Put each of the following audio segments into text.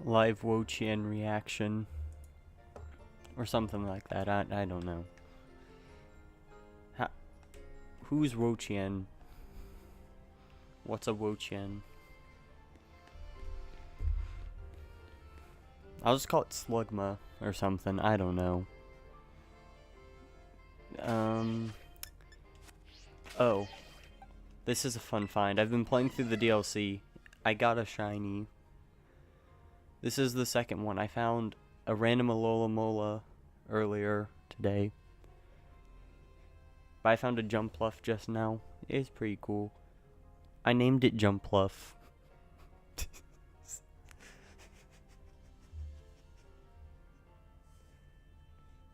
Live Wo-Chien reaction. Or something like that. I don't know. Who's Wo-Chien? What's a Wo-Chien? I'll just call it Slugma or something. I don't know. Oh. This is a fun find. I've been playing through the DLC. I got a shiny. This is the second one. I found a random Alola Mola earlier today. But I found a Jumpluff just now. It's pretty cool. I named it Jumpluff.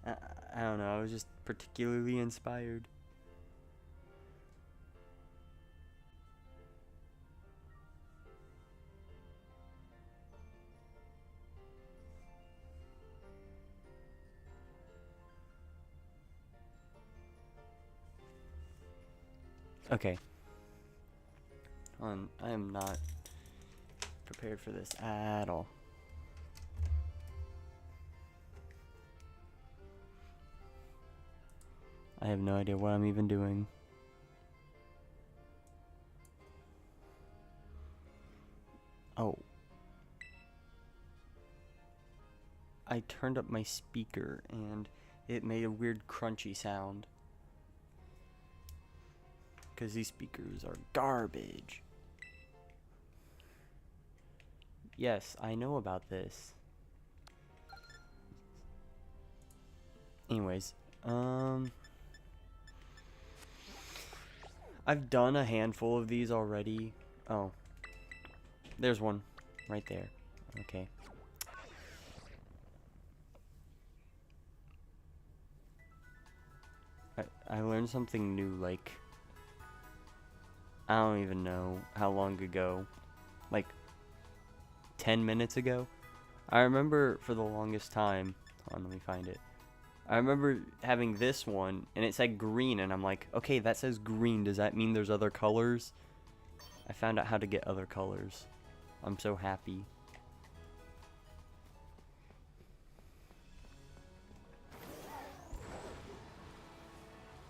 I don't know. I was just particularly inspired. Okay. I am not prepared for this at all. I have no idea what I'm even doing. Oh. I turned up my speaker and it made a weird crunchy sound. Because these speakers are garbage. Yes, I know about this. Anyways, I've done a handful of these already. Oh. There's one right there. Okay. I learned something new, like, I don't even know how long ago. Like, 10 minutes ago? I remember for the longest time. Hold on, let me find it. I remember having this one, and it said green, and I'm like, okay, that says green. Does that mean there's other colors? I found out how to get other colors. I'm so happy.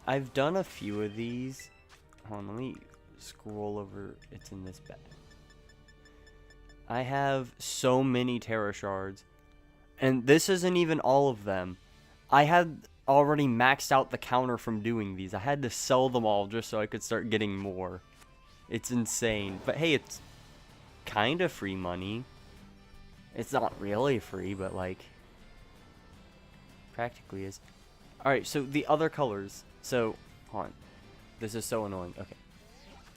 I've done a few of these. Hold on, let me scroll over. It's in this bag. I have so many Terra Shards. And this isn't even all of them. I had already maxed out the counter from doing these. I had to sell them all just so I could start getting more. It's insane. But hey, it's kind of free money. It's not really free, but like, practically is. Alright, so the other colors. So, hold on. This is so annoying. Okay.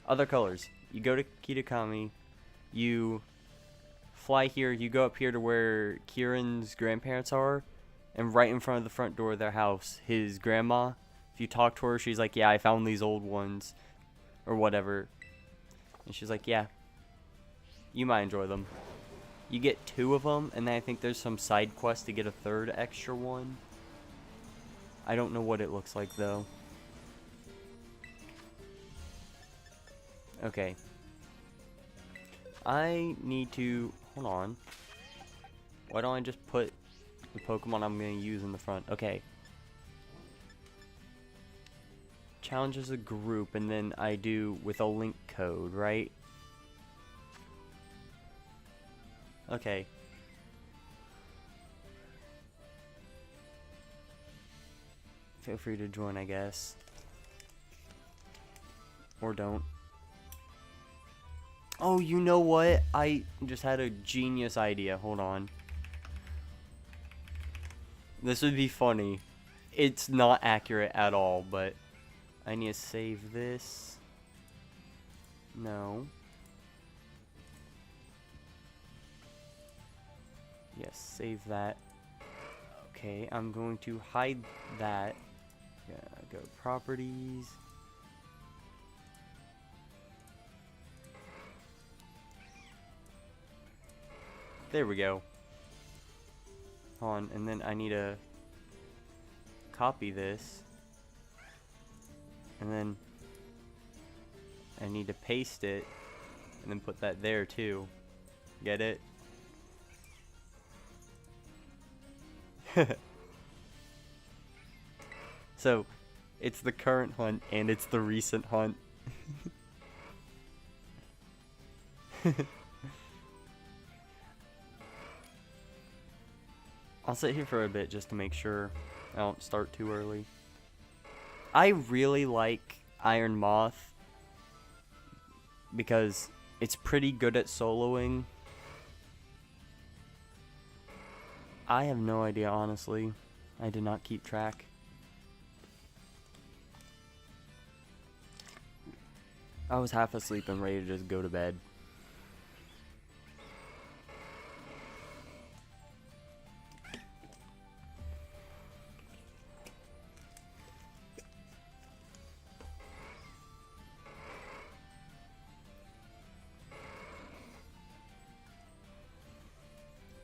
Other colors. You go to Kitakami. You fly here. You go up here to where Kieran's grandparents are. And right in front of the front door of their house, his grandma, if you talk to her, she's like, yeah, I found these old ones. Or whatever. And she's like, yeah. You might enjoy them. You get 2 of them. And then I think there's some side quest to get a 3rd extra one. I don't know what it looks like, though. Okay. I need to... Hold on. Why don't I just put the Pokemon I'm going to use in the front? Okay. Challenge as a group, and then I do with a link code, right? Okay. Feel free to join, I guess. Or don't. Oh, you know what? I just had a genius idea. Hold on. This would be funny. It's not accurate at all, but I need to save this. No. Yes, save that. Okay, I'm going to hide that. Yeah, go to properties. There we go. Hold on, and then I need to copy this. And then I need to paste it. And then put that there too. Get it? So, it's the current hunt and it's the recent hunt. I'll sit here for a bit just to make sure I don't start too early. I really like Iron Moth because it's pretty good at soloing. I have no idea, honestly. I did not keep track. I was half asleep and ready to just go to bed.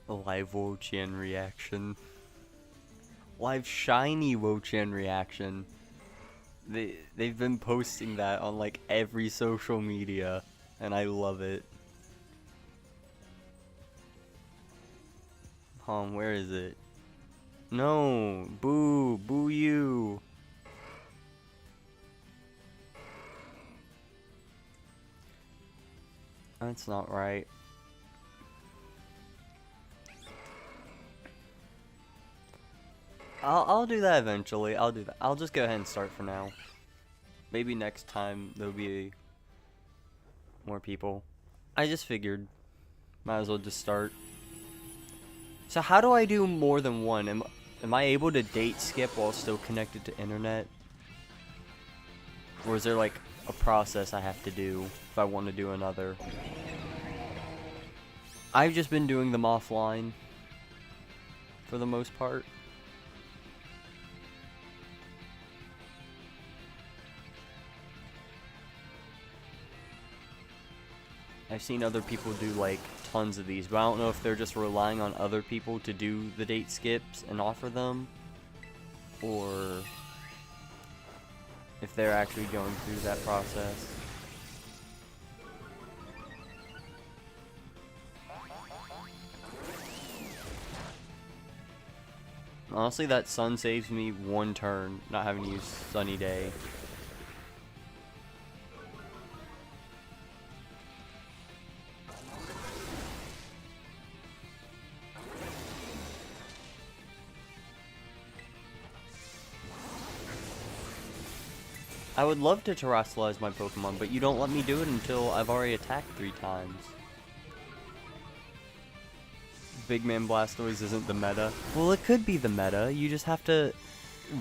A live Wo-Chien reaction. Live shiny Wo-Chien reaction. They've been posting that on like every social media, and I love it. Where is it? No, boo, boo you. That's not right. I'll do that eventually. I'll do that. I'll just go ahead and start for now. Maybe next time there'll be more people. I just figured might as well just start. So how do I do more than one? Am I able to date skip while still connected to internet? Or is there like a process I have to do if I want to do another? I've just been doing them offline for the most part. I've seen other people do like tons of these, but I don't know if they're just relying on other people to do the date skips and offer them, or if they're actually going through that process. Honestly, that sun saves me one turn, not having to use Sunny Day. I would love to terrestrialize my Pokemon, but you don't let me do it until I've already attacked 3 times. Big Man Blastoise isn't the meta. Well, it could be the meta. You just have to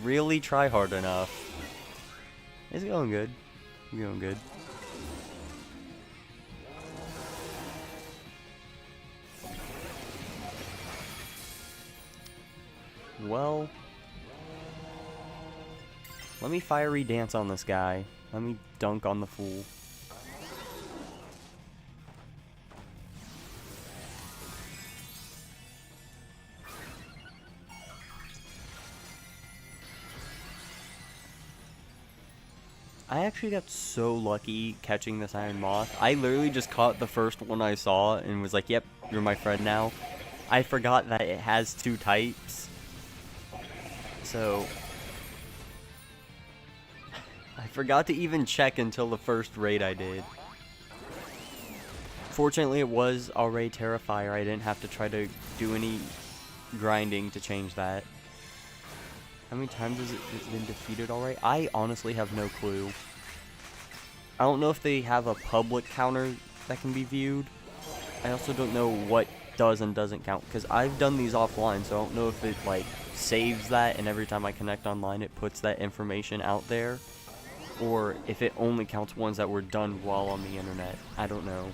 really try hard enough. It's going good. It's going good. Well, let me fiery dance on this guy. Let me dunk on the fool. I actually got so lucky catching this Iron Moth. I literally just caught the first one I saw and was like, yep, you're my friend now. I forgot that it has 2 types. So I forgot to even check until the first raid I did. Fortunately, it was already Terrafire. I didn't have to try to do any grinding to change that. How many times has it been defeated already? I honestly have no clue. I don't know if they have a public counter that can be viewed. I also don't know what does and doesn't count, because I've done these offline, so I don't know if it like saves that and every time I connect online it puts that information out there, or if it only counts ones that were done while on the internet. I don't know.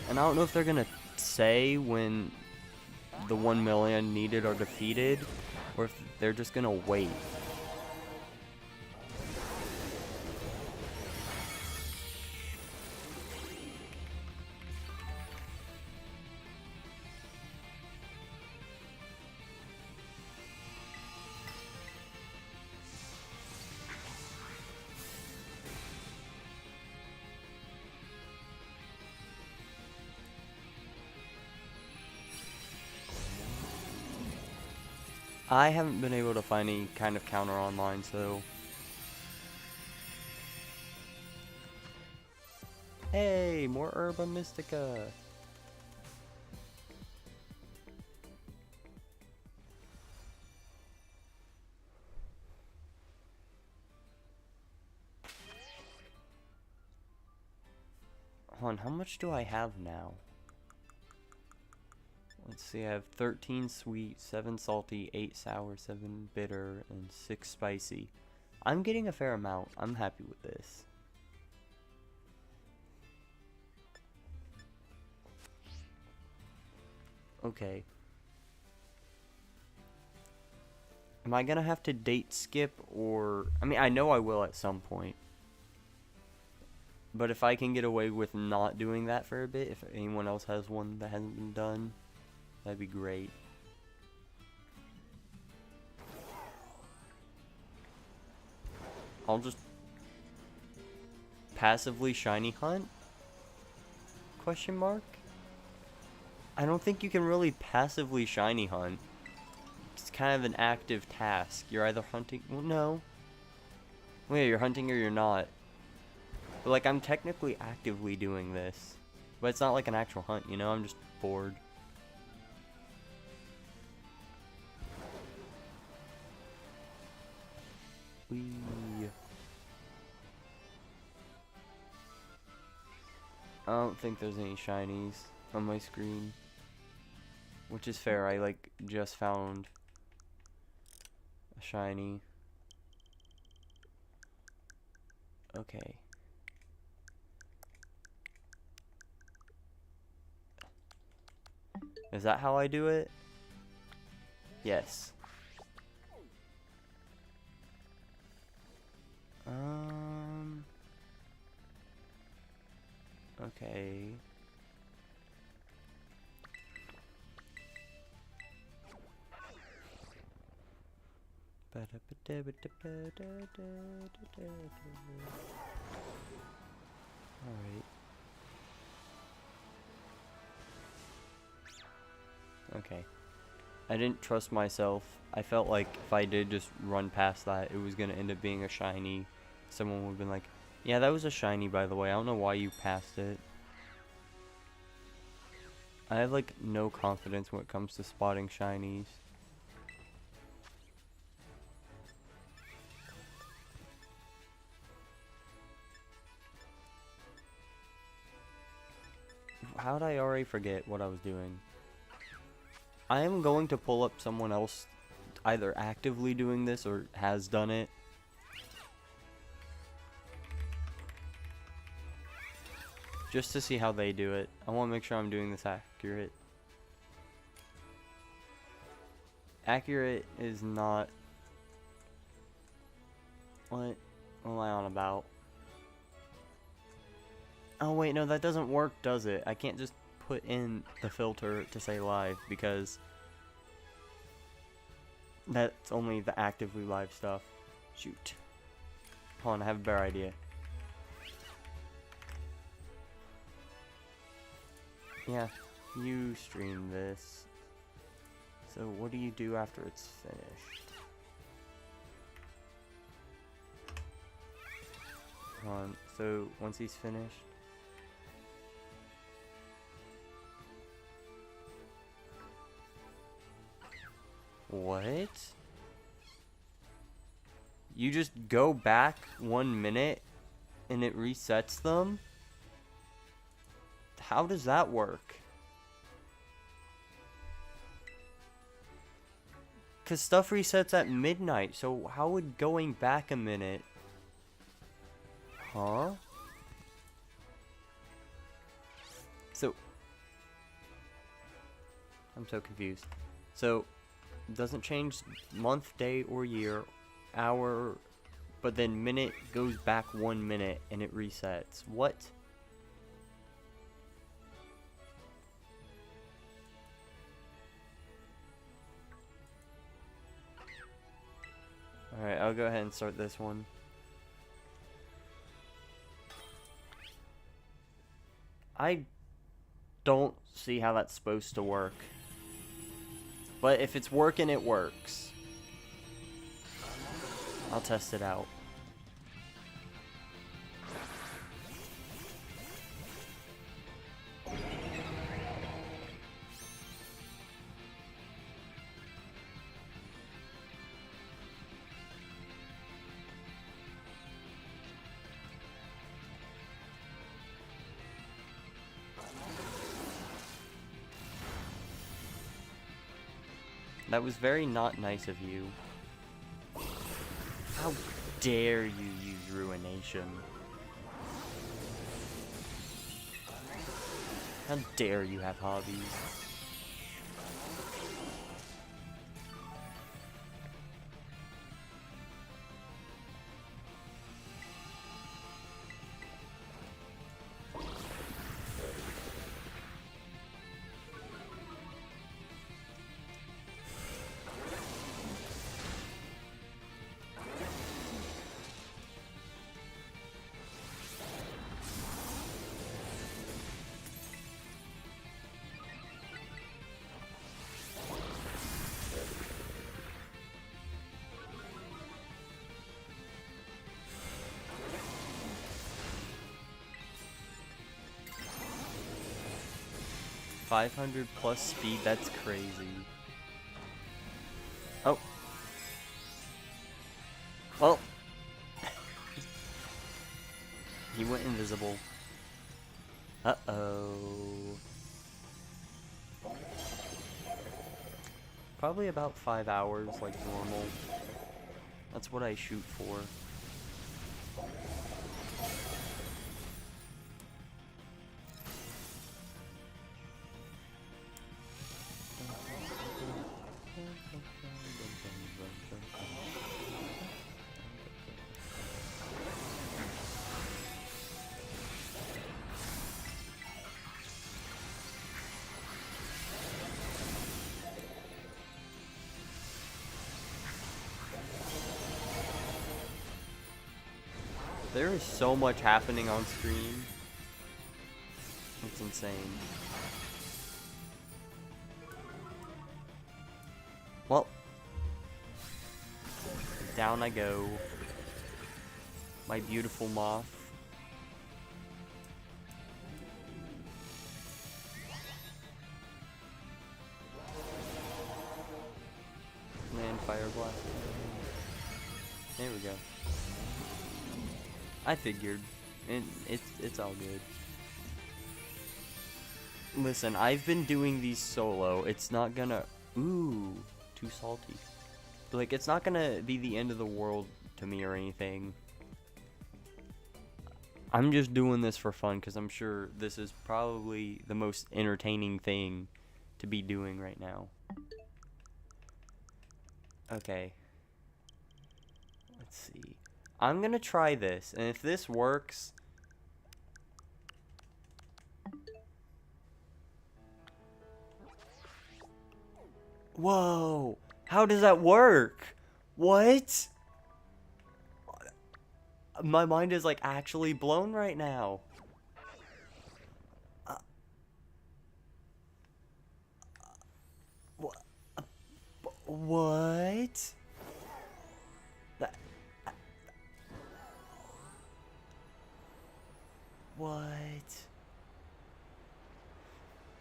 And I don't know if they're gonna say when the 1 million needed are defeated, or if they're just gonna wait. I haven't been able to find any kind of counter online, so... Hey, more Herba Mystica! Hold on, how much do I have now? Let's see, I have 13 sweet, 7 salty, 8 sour, 7 bitter, and 6 spicy. I'm getting a fair amount. I'm happy with this. Okay. Am I gonna have to date skip or... I mean, I know I will at some point. But if I can get away with not doing that for a bit, if anyone else has one that hasn't been done, that'd be great. I'll just passively shiny hunt? Question mark? I don't think you can really passively shiny hunt. It's kind of an active task. You're either hunting... Well, no. Well, yeah, you're hunting or you're not. But, like, I'm technically actively doing this. But it's not like an actual hunt, you know? I'm just bored. Whee. I don't think there's any shinies on my screen. Which is fair, I, like, just found a shiny. Okay. Is that how I do it? Yes. Okay. Alright. Okay. I didn't trust myself. I felt like if I did just run past that, it was gonna end up being a shiny. Someone would have been like, yeah, that was a shiny, by the way. I don't know why you passed it. I have, like, no confidence when it comes to spotting shinies. How did I already forget what I was doing? I am going to pull up someone else either actively doing this or has done it. Just to see how they do it. I want to make sure I'm doing this accurate. Accurate is not... What am I on about? Oh wait, no, that doesn't work, does it? I can't just put in the filter to say live because that's only the actively live stuff. Shoot. Hold on, I have a better idea. Yeah, you stream this. So what do you do after it's finished? Hold on, so once he's finished... What? You just go back 1 minute and it resets them? How does that work? Because stuff resets at midnight, so how would going back a minute? Huh? So... I'm so confused. So... doesn't change month, day, or year, hour, but then minute goes back 1 minute and it resets. What? Alright, I'll go ahead and start this one. I don't see how that's supposed to work. But if it's working, it works. I'll test it out. That was very not nice of you. How dare you use Ruination? How dare you have hobbies? $500 plus speed, that's crazy. Oh. Well. He went invisible. Uh-oh. Probably about 5 hours, like normal. That's what I shoot for. There is so much happening on screen. It's insane. Well, down I go. My beautiful moth. Land fire blast. There we go. I figured, and it's all good. Listen, I've been doing these solo. It's not gonna, ooh, too salty. Like, it's not gonna be the end of the world to me or anything. I'm just doing this for fun because I'm sure this is probably the most entertaining thing to be doing right now. Okay. Let's see. I'm gonna try this, and if this works... Whoa! How does that work? What? My mind is, like, actually blown right now. What? That... What?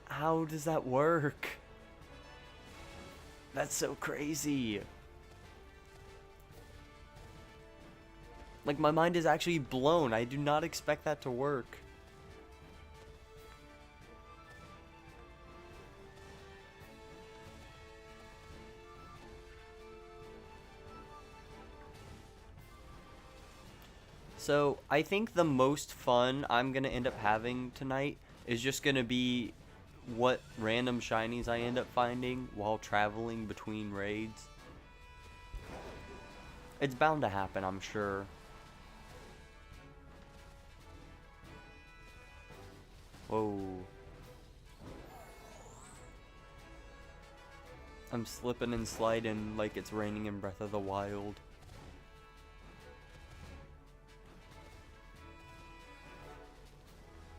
How does that work? That's so crazy. Like, my mind is actually blown. I do not expect that to work. So, I think the most fun I'm going to end up having tonight is just going to be what random shinies I end up finding while traveling between raids. It's bound to happen, I'm sure. Whoa. I'm slipping and sliding like it's raining in Breath of the Wild.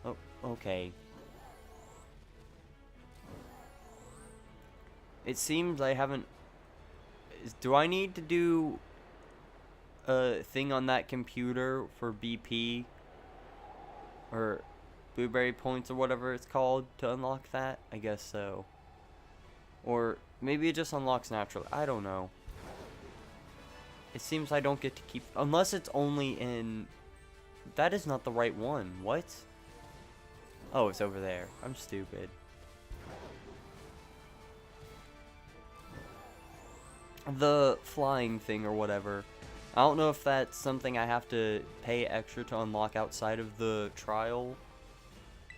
Oh, okay. It seems I haven't... Do I need to do a thing on that computer for BP or blueberry points or whatever it's called to unlock that? I guess so. Or maybe it just unlocks naturally. I don't know. It seems I don't get to keep... Unless it's only in... That is not the right one. What? Oh, it's over there. I'm stupid. The flying thing or whatever. I don't know if that's something I have to pay extra to unlock outside of the trial,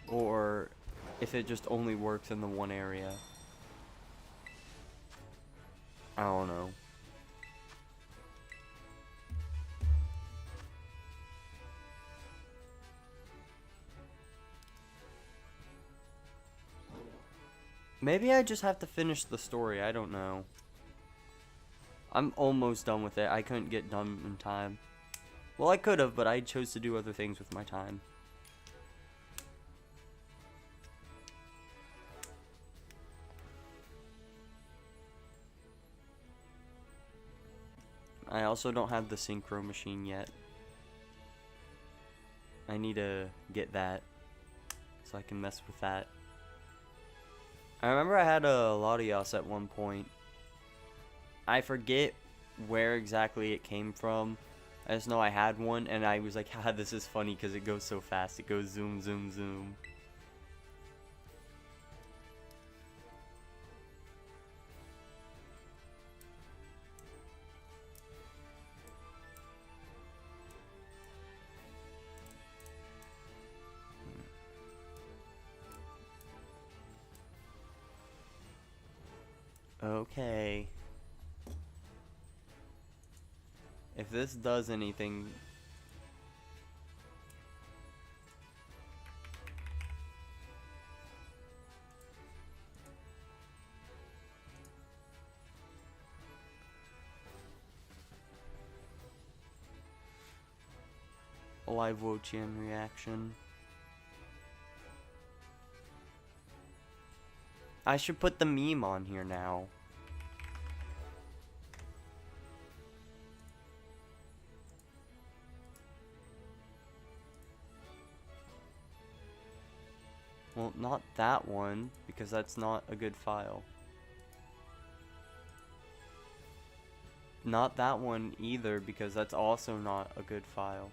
or if it just only works in the one area. I don't know. Maybe I just have to finish the story. I don't know. I'm almost done with it. I couldn't get done in time. Well, I could have, but I chose to do other things with my time. I also don't have the synchro machine yet. I need to get that so I can mess with that. I remember I had a Latios at one point. I forget where exactly it came from. I just know I had one, and I was like, haha, this is funny because it goes so fast. It goes zoom, zoom, zoom. Okay. If this does anything... A live Wo-Chien reaction. I should put the meme on here now. Well, not that one, because that's not a good file. Not that one either, because that's also not a good file.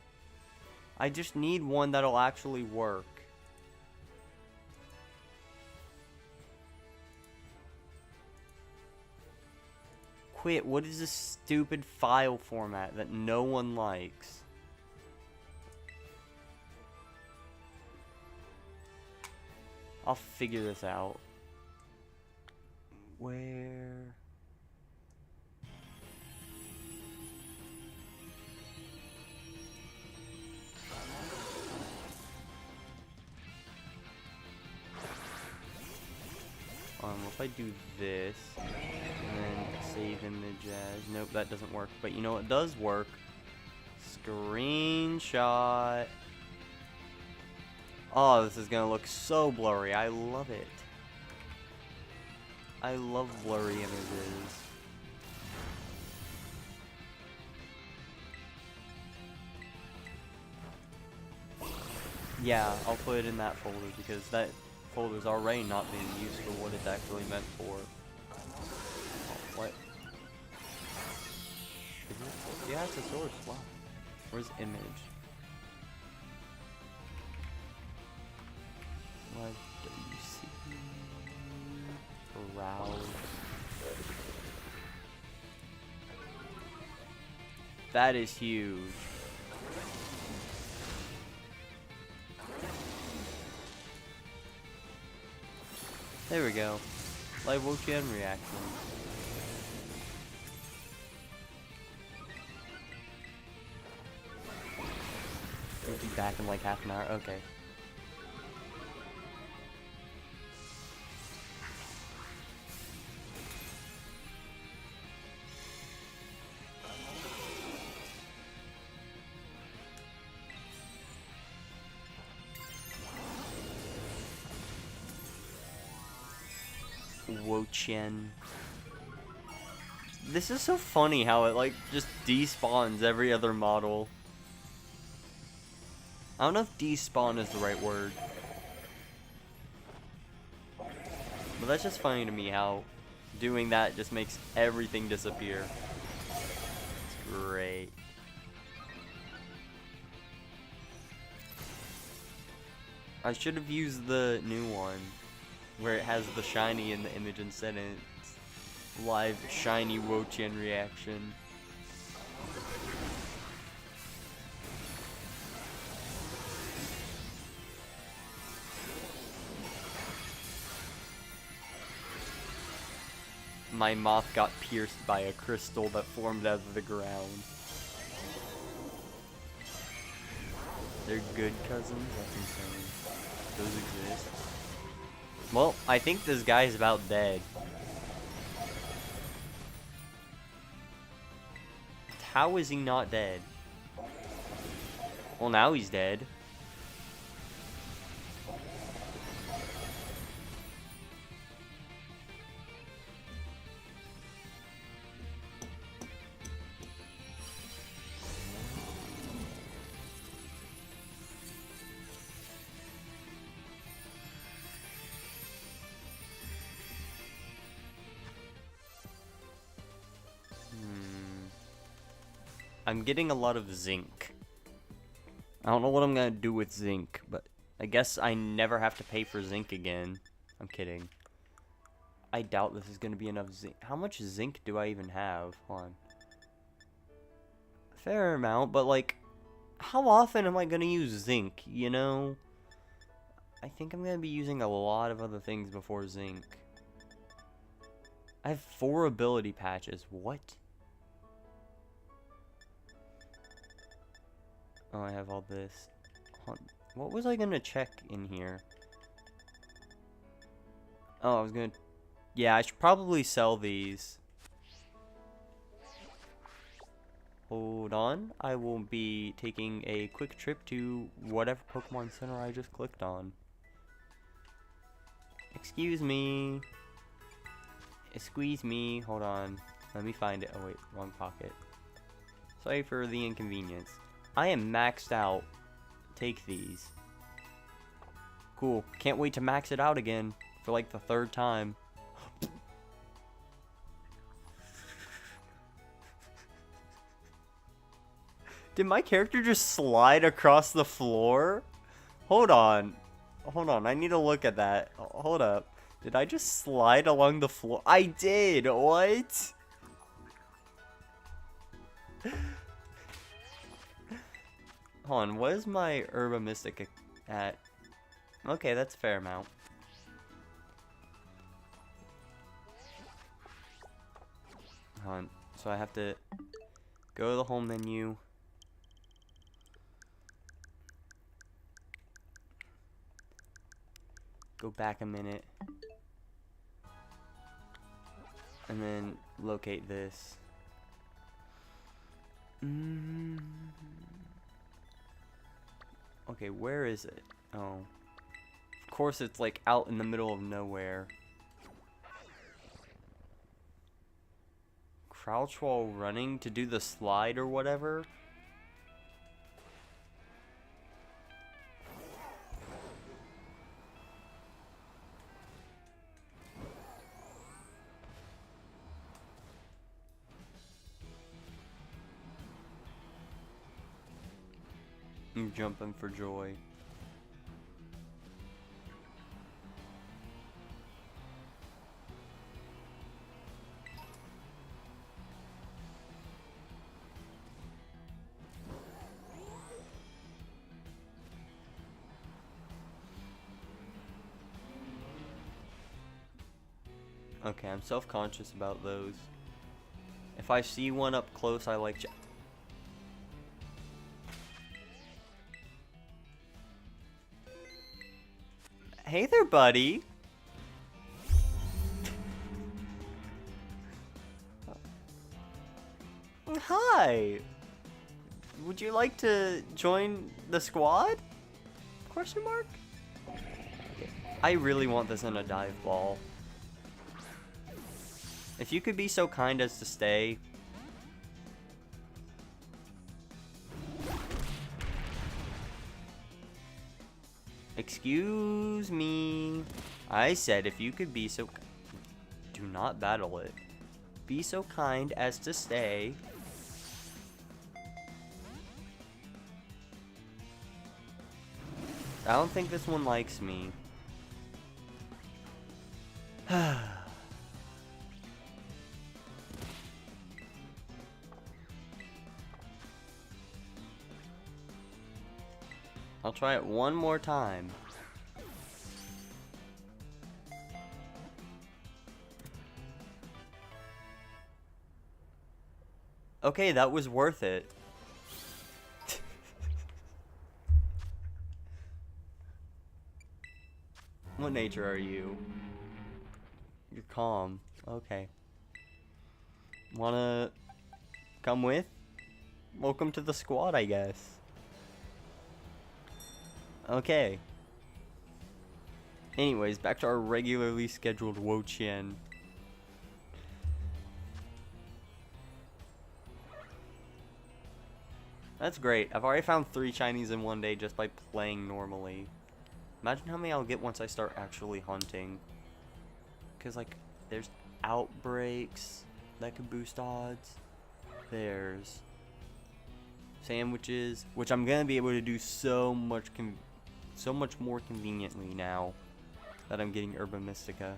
I just need one that'll actually work. Quit, what is this stupid file format that no one likes? I'll figure this out. Where? What if I do this and then save image as? Nope, that doesn't work. But you know what does work? Screenshot. Oh, this is gonna look so blurry. I love it. I love blurry images. Yeah, I'll put it in that folder because that folder's already not being used for what it's actually meant for. Oh, what? Is it? Yeah, it's a sword. Wow. Where's image? What do you see? Browse. That is huge. There we go. Live Wo-Chien reaction. We'll be back in like half an hour. Okay. Wo-Chien. This is so funny how it, like, just despawns every other model. I don't know if despawn is the right word. But that's just funny to me how doing that just makes everything disappear. It's great. I should have used the new one where it has the shiny in the image instead, and it's live shiny Wo-Chien reaction. My moth got pierced by a crystal that formed out of the ground. They're good cousins? That's insane. Those exist. Well, I think this guy's about dead. How is he not dead? Well, now he's dead. I'm getting a lot of zinc. I don't know what I'm gonna do with zinc, but I guess I never have to pay for zinc again. I'm kidding. I doubt this is gonna be enough zinc. How much zinc do I even have? Hold on. A fair amount, but like, how often am I gonna use zinc, you know? I think I'm gonna be using a lot of other things before zinc. I have 4 ability patches. What? Oh, I have all this. What was I gonna check in here? Oh, I was gonna... Yeah, I should probably sell these. Hold on. I will be taking a quick trip to whatever Pokemon Center I just clicked on. Excuse me. Squeeze me. Hold on. Let me find it. Oh, wait. Wrong pocket. Sorry for the inconvenience. I am maxed out. Take these. Cool. Can't wait to max it out again for like the 3rd time. Did my character just slide across the floor? Hold on. Hold on. I need to look at that. Hold up. Did I just slide along the floor? I did. What? Hold on, what is my Herba Mystic at? Okay, that's a fair amount. Hold on, so I have to go to the home menu. Go back a minute. And then locate this. Okay, where is it? Oh. Of course it's like out in the middle of nowhere. Crouch while running to do the slide or whatever? I'm jumping for joy. Okay, I'm self-conscious about those. If I see one up close, I like... Hey there, buddy. Hi. Would you like to join the squad? Question mark? I really want this in a dive ball. If you could be so kind as to stay. Excuse me. I said if you could be so... Do not battle it. Be so kind as to stay. I don't think this one likes me. I'll try it one more time. Okay, that was worth it. What nature are you? You're calm. Okay. Wanna come with? Welcome to the squad, I guess. Okay. Anyways, back to our regularly scheduled Wo-Chien. That's great. I've already found 3 shinies in one day just by playing normally. Imagine how many I'll get once I start actually hunting. Because, like, there's outbreaks that could boost odds. There's sandwiches, which I'm going to be able to do so much more conveniently now that I'm getting Herba Mystica.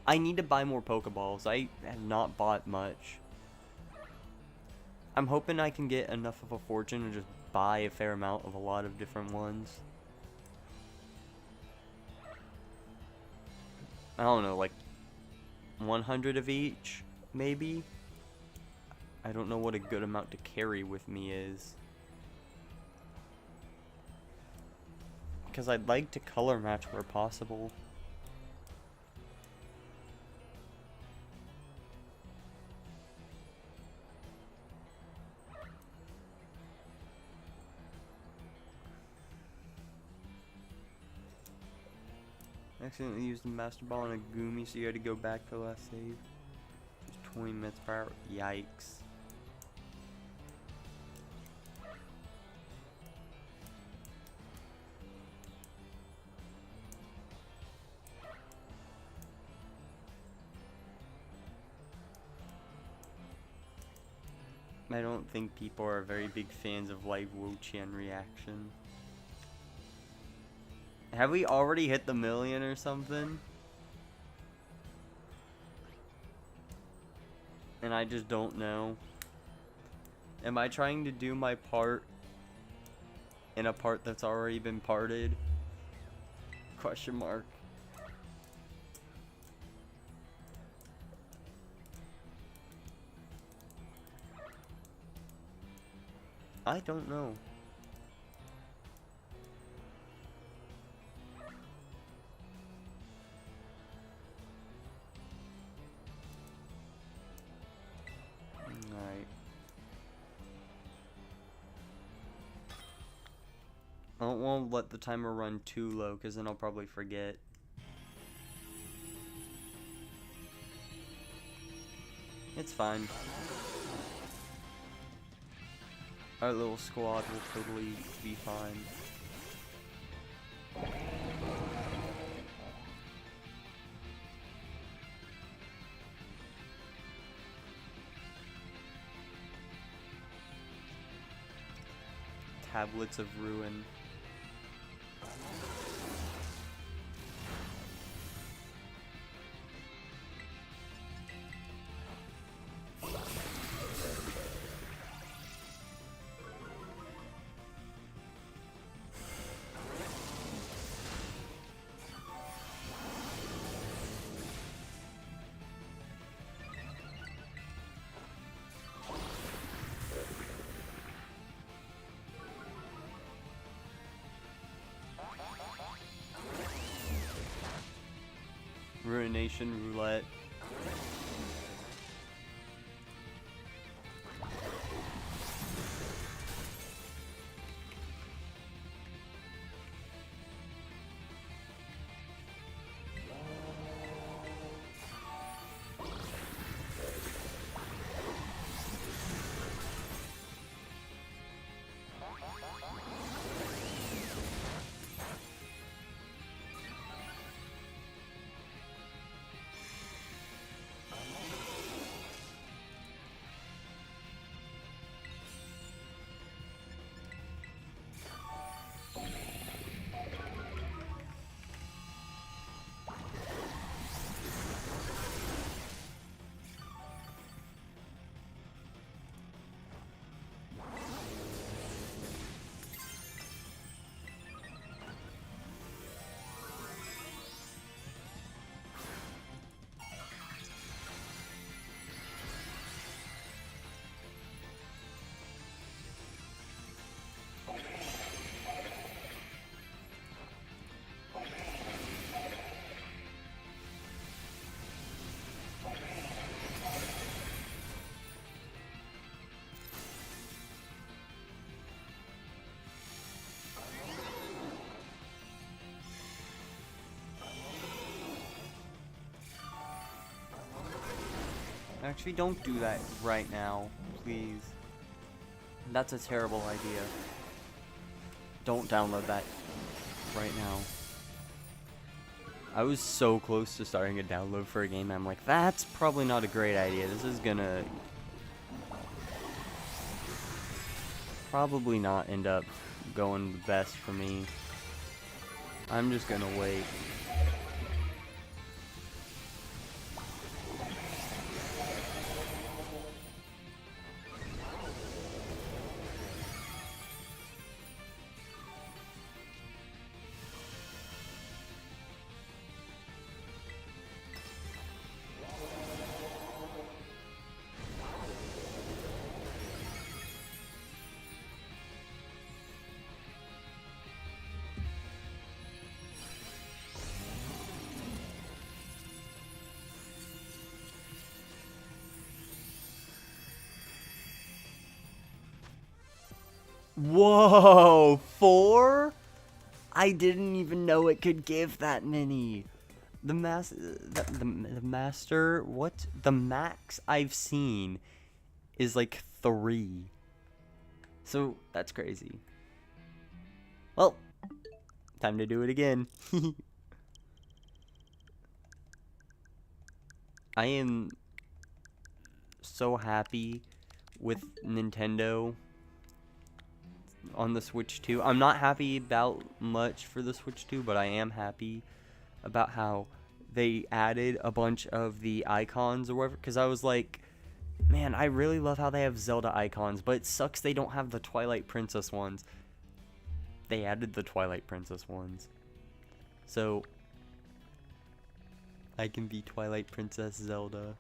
I need to buy more Pokeballs. I have not bought much. I'm hoping I can get enough of a fortune to just buy a fair amount of a lot of different ones. I don't know, like 100 of each, maybe? I don't know what a good amount to carry with me is. Because I'd like to color match where possible. Accidentally used the Master Ball on a Goomy, so you had to go back for the last save. Just 20 minutes per hour. Yikes. I don't think people are very big fans of live Wo-Chien reaction. Have we already hit the 1,000,000 or something? And I just don't know. Am I trying to do my part in a part that's already been parted? Question mark. I don't know. Alright. I don't want to let the timer run too low because then I'll probably forget. It's fine. Our little squad will totally be fine. Tablets of Ruin. Ruination Roulette. Actually, don't do that right now, please. That's a terrible idea. Don't download that right now. I was so close to starting a download for a game. I'm like, that's probably not a great idea. This is gonna probably not end up going the best for me. I'm just gonna wait. Whoa, 4? I didn't even know it could give that many. The master, what? The max I've seen is like 3. So, that's crazy. Well, time to do it again. I am so happy with Nintendo on the Switch 2. I'm not happy about much for the Switch 2, but I am happy about how they added a bunch of the icons or whatever, because I was like, man, I really love how they have Zelda icons, but it sucks they don't have the Twilight Princess ones. They added the Twilight Princess ones. So, I can be Twilight Princess Zelda.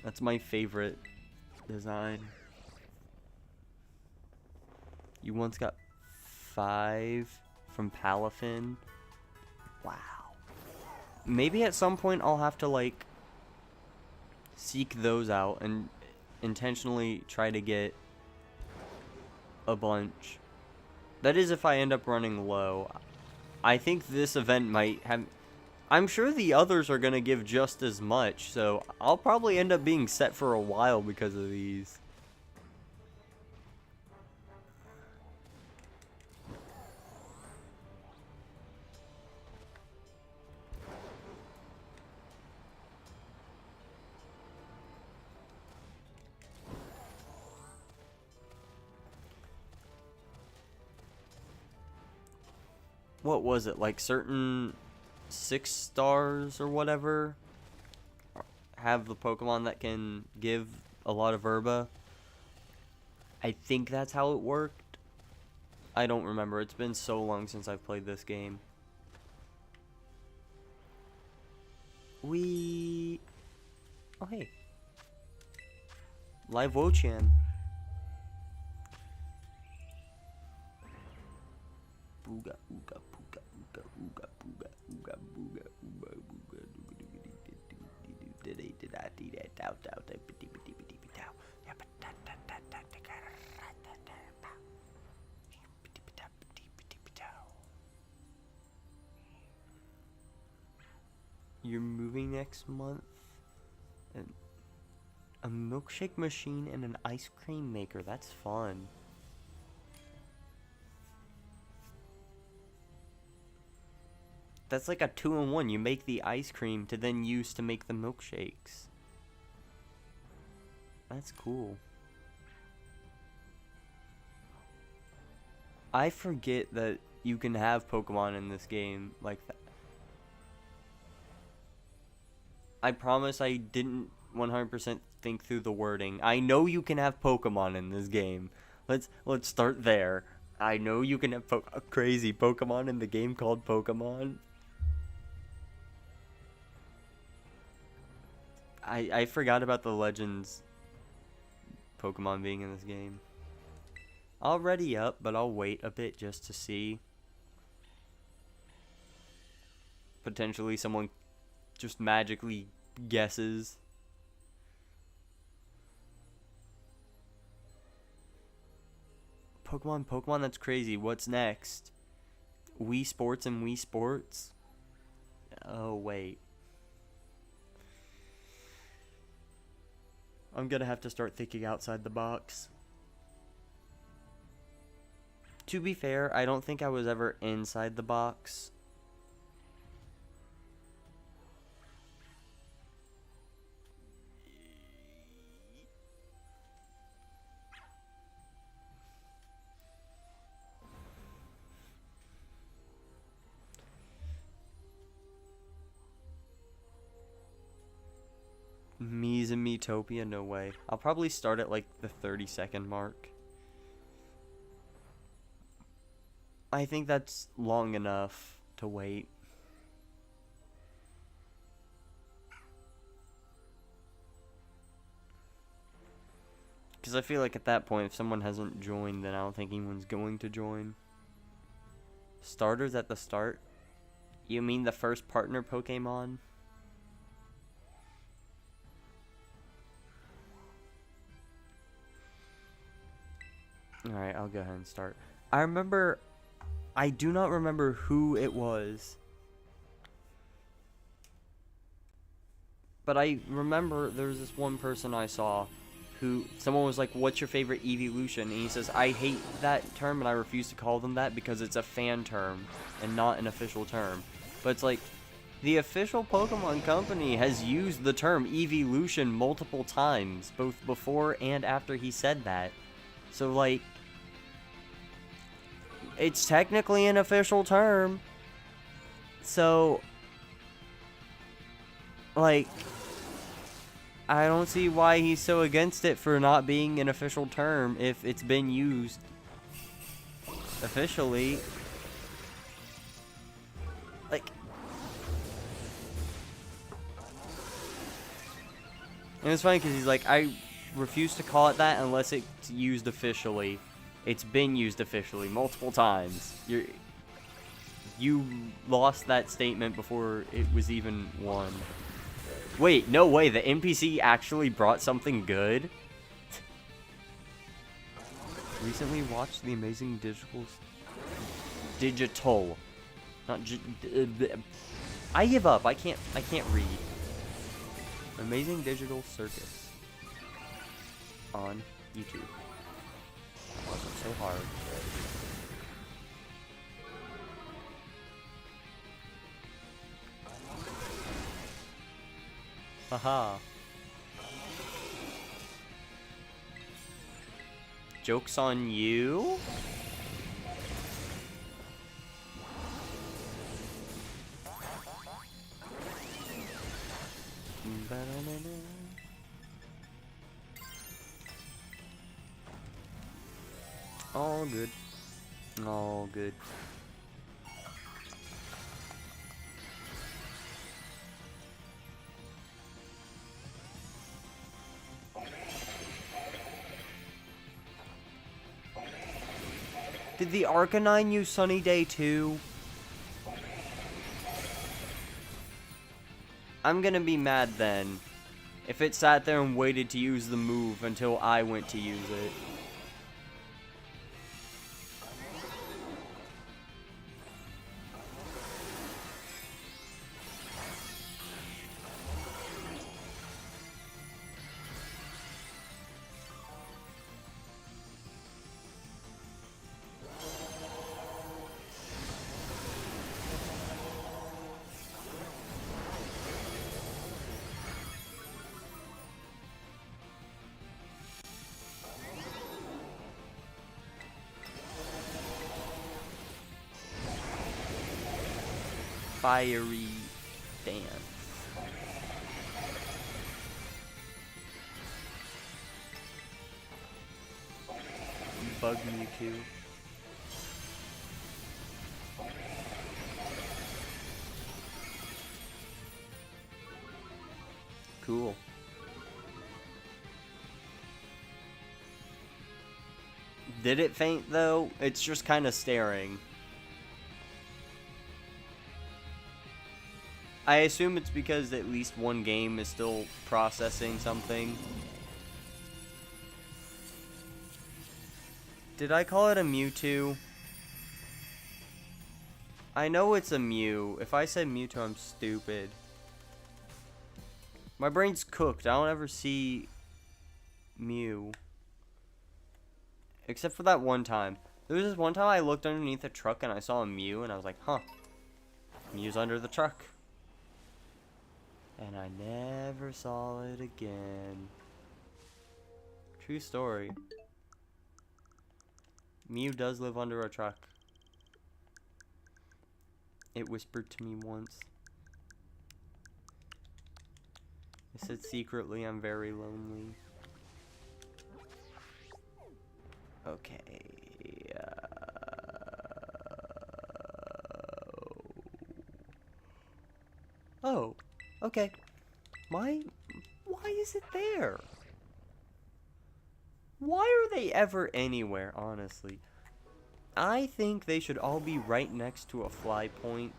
That's my favorite design. You once got 5 from Palafin. Wow. Maybe at some point I'll have to, like, seek those out and intentionally try to get a bunch. That is if I end up running low. I think this event might have... I'm sure the others are going to give just as much, so I'll probably end up being set for a while because of these. What was it, like certain 6 stars or whatever have the Pokemon that can give a lot of Herba? I think that's how it worked. I don't remember. It's been so long since I've played this game. Oh, hey. Live Wo-Chien. Booga, ooga, booga, ooga, ooga, booga, ooga, booga, ooga, booga, You're moving next month? And a milkshake machine and an ice cream maker. That's fun. That's like a 2-in-1. You make the ice cream to then use to make the milkshakes. That's cool. I forget that you can have Pokemon in this game like that. I promise I didn't 100% think through the wording. I know you can have Pokemon in this game. Let's start there. I know you can have a crazy Pokemon in the game called Pokemon. I forgot about the Legends Pokemon being in this game. I'll ready up, but I'll wait a bit just to see. Potentially someone just magically guesses. Pokemon, that's crazy. What's next? Wii Sports and Wii Sports? Oh, wait. I'm gonna have to start thinking outside the box. To be fair, I don't think I was ever inside the box. Mies and Metopia, no way. I'll probably start at like the 30-second mark. I think that's long enough to wait. Because I feel like at that point, if someone hasn't joined, then I don't think anyone's going to join. Starters at the start? You mean the first partner Pokemon? Alright, I'll go ahead and start. I do not remember who it was. But I remember there was this one person I saw who, someone was like, what's your favorite evolution? And he says, I hate that term and I refuse to call them that because it's a fan term and not an official term. But it's like, the official Pokemon Company has used the term evolution multiple times, both before and after he said that. So, like, it's technically an official term. So, like, I don't see why he's so against it for not being an official term if it's been used officially. Like, and it's funny because he's like, I refuse to call it that unless it's used officially. It's been used officially multiple times. You lost that statement before it was even won. Wait, no way. The NPC actually brought something good? Recently watched the amazing digital. Not I give up. I can't read. Amazing Digital Circus on YouTube. It's so hard. Haha. Joke's on you? All good. All good. Did the Arcanine use Sunny Day too? I'm gonna be mad then if it sat there and waited to use the move until I went to use it. Fiery dance. Bug Mewtwo. Cool. Did it faint though? It's just kind of staring. I assume it's because at least one game is still processing something. Did I call it a Mewtwo? I know it's a Mew. If I said Mewtwo, I'm stupid. My brain's cooked. I don't ever see Mew. Except for that one time. There was this one time I looked underneath a truck and I saw a Mew and I was like, huh. Mew's under the truck. And I never saw it again. True story. Mew does live under a truck. It whispered to me once. It said secretly I'm very lonely. Okay. Oh. Okay. Why is it there? Why are they ever anywhere, honestly? I think they should all be right next to a fly point.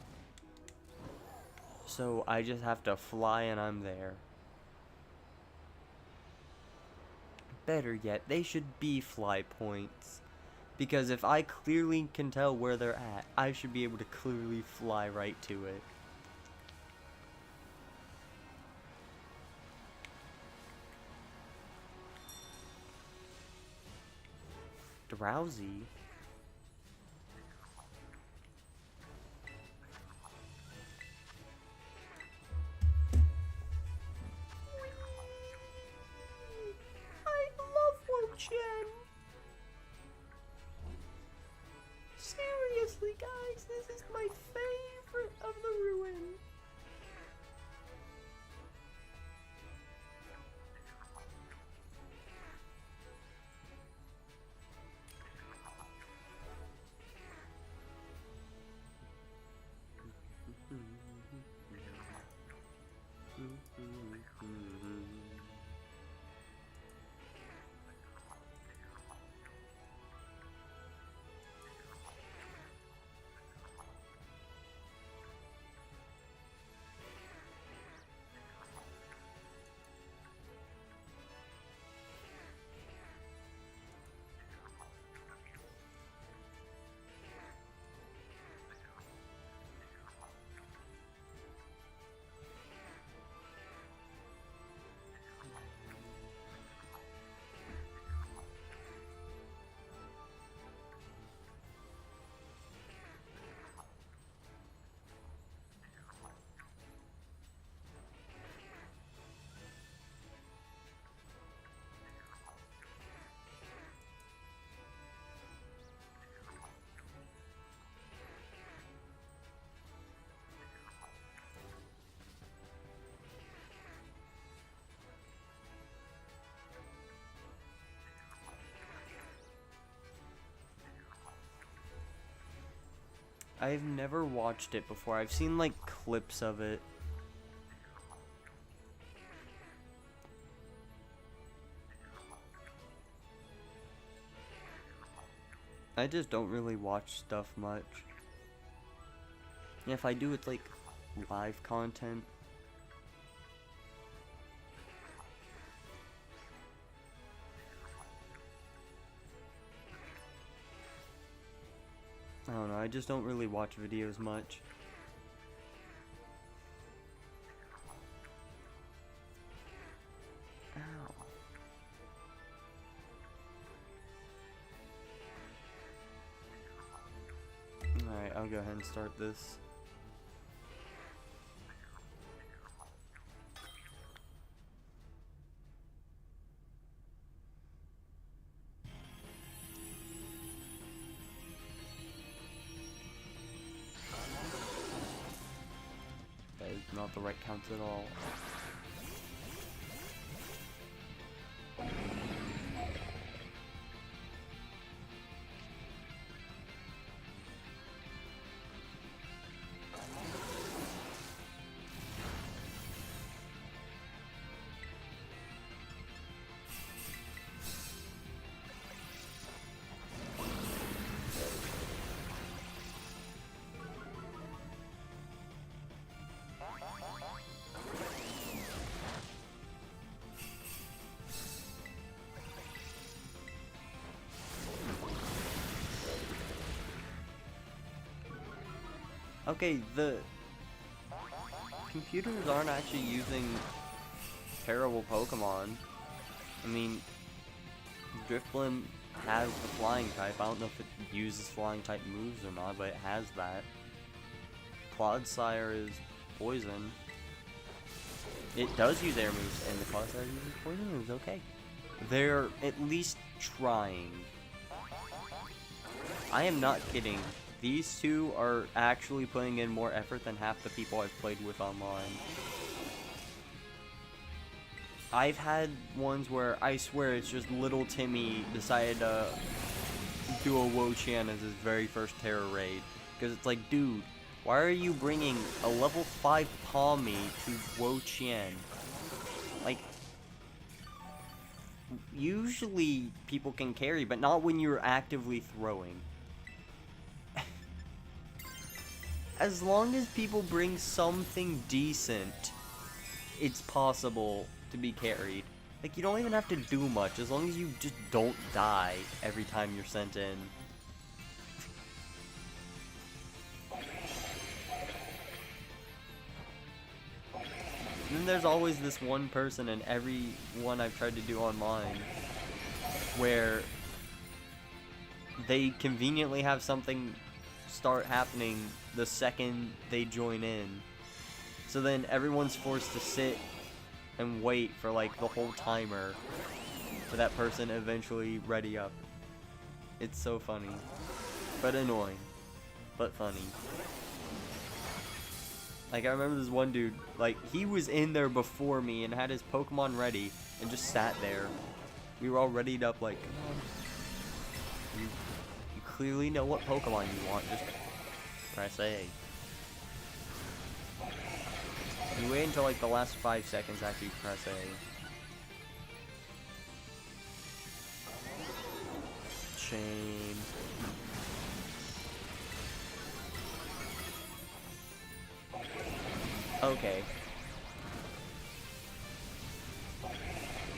So I just have to fly and I'm there. Better yet, they should be fly points. Because if I clearly can tell where they're at, I should be able to clearly fly right to it. Drowsy? I love Wo-Chien. Seriously, guys, this is my favorite of the ruin. I've never watched it before. I've seen like clips of it. I just don't really watch stuff much. And if I do, it's like live content. I don't know, I just don't really watch videos much. Ow. Alright, I'll go ahead and start this. That is not the right count at all. Okay, the computers aren't actually using terrible Pokemon. I mean, Drifblim has the flying type. I don't know if it uses flying type moves or not, but it has that. Clodsire is poison. It does use air moves, and the Clodsire uses poison moves, okay. They're at least trying. I am not kidding. These two are actually putting in more effort than half the people I've played with online. I've had ones where I swear it's just little Timmy decided to do a Wo-Chien as his very first terror raid. Because it's like, dude, why are you bringing a level 5 Palmy to Wo-Chien? Like, usually people can carry, but not when you're actively throwing. As long as people bring something decent, it's possible to be carried. Like, you don't even have to do much, as long as you just don't die every time you're sent in. And then there's always this one person in every one I've tried to do online where they conveniently have something start happening the second they join in. So then everyone's forced to sit and wait for like the whole timer for that person to eventually ready up. It's so funny. But annoying. But funny. Like, I remember this one dude, like, he was in there before me and had his Pokemon ready and just sat there. We were all readied up, like, come on. You clearly know what Pokemon you want, just press A. You wait until, like, the last 5 seconds after you press A. Shame. Okay.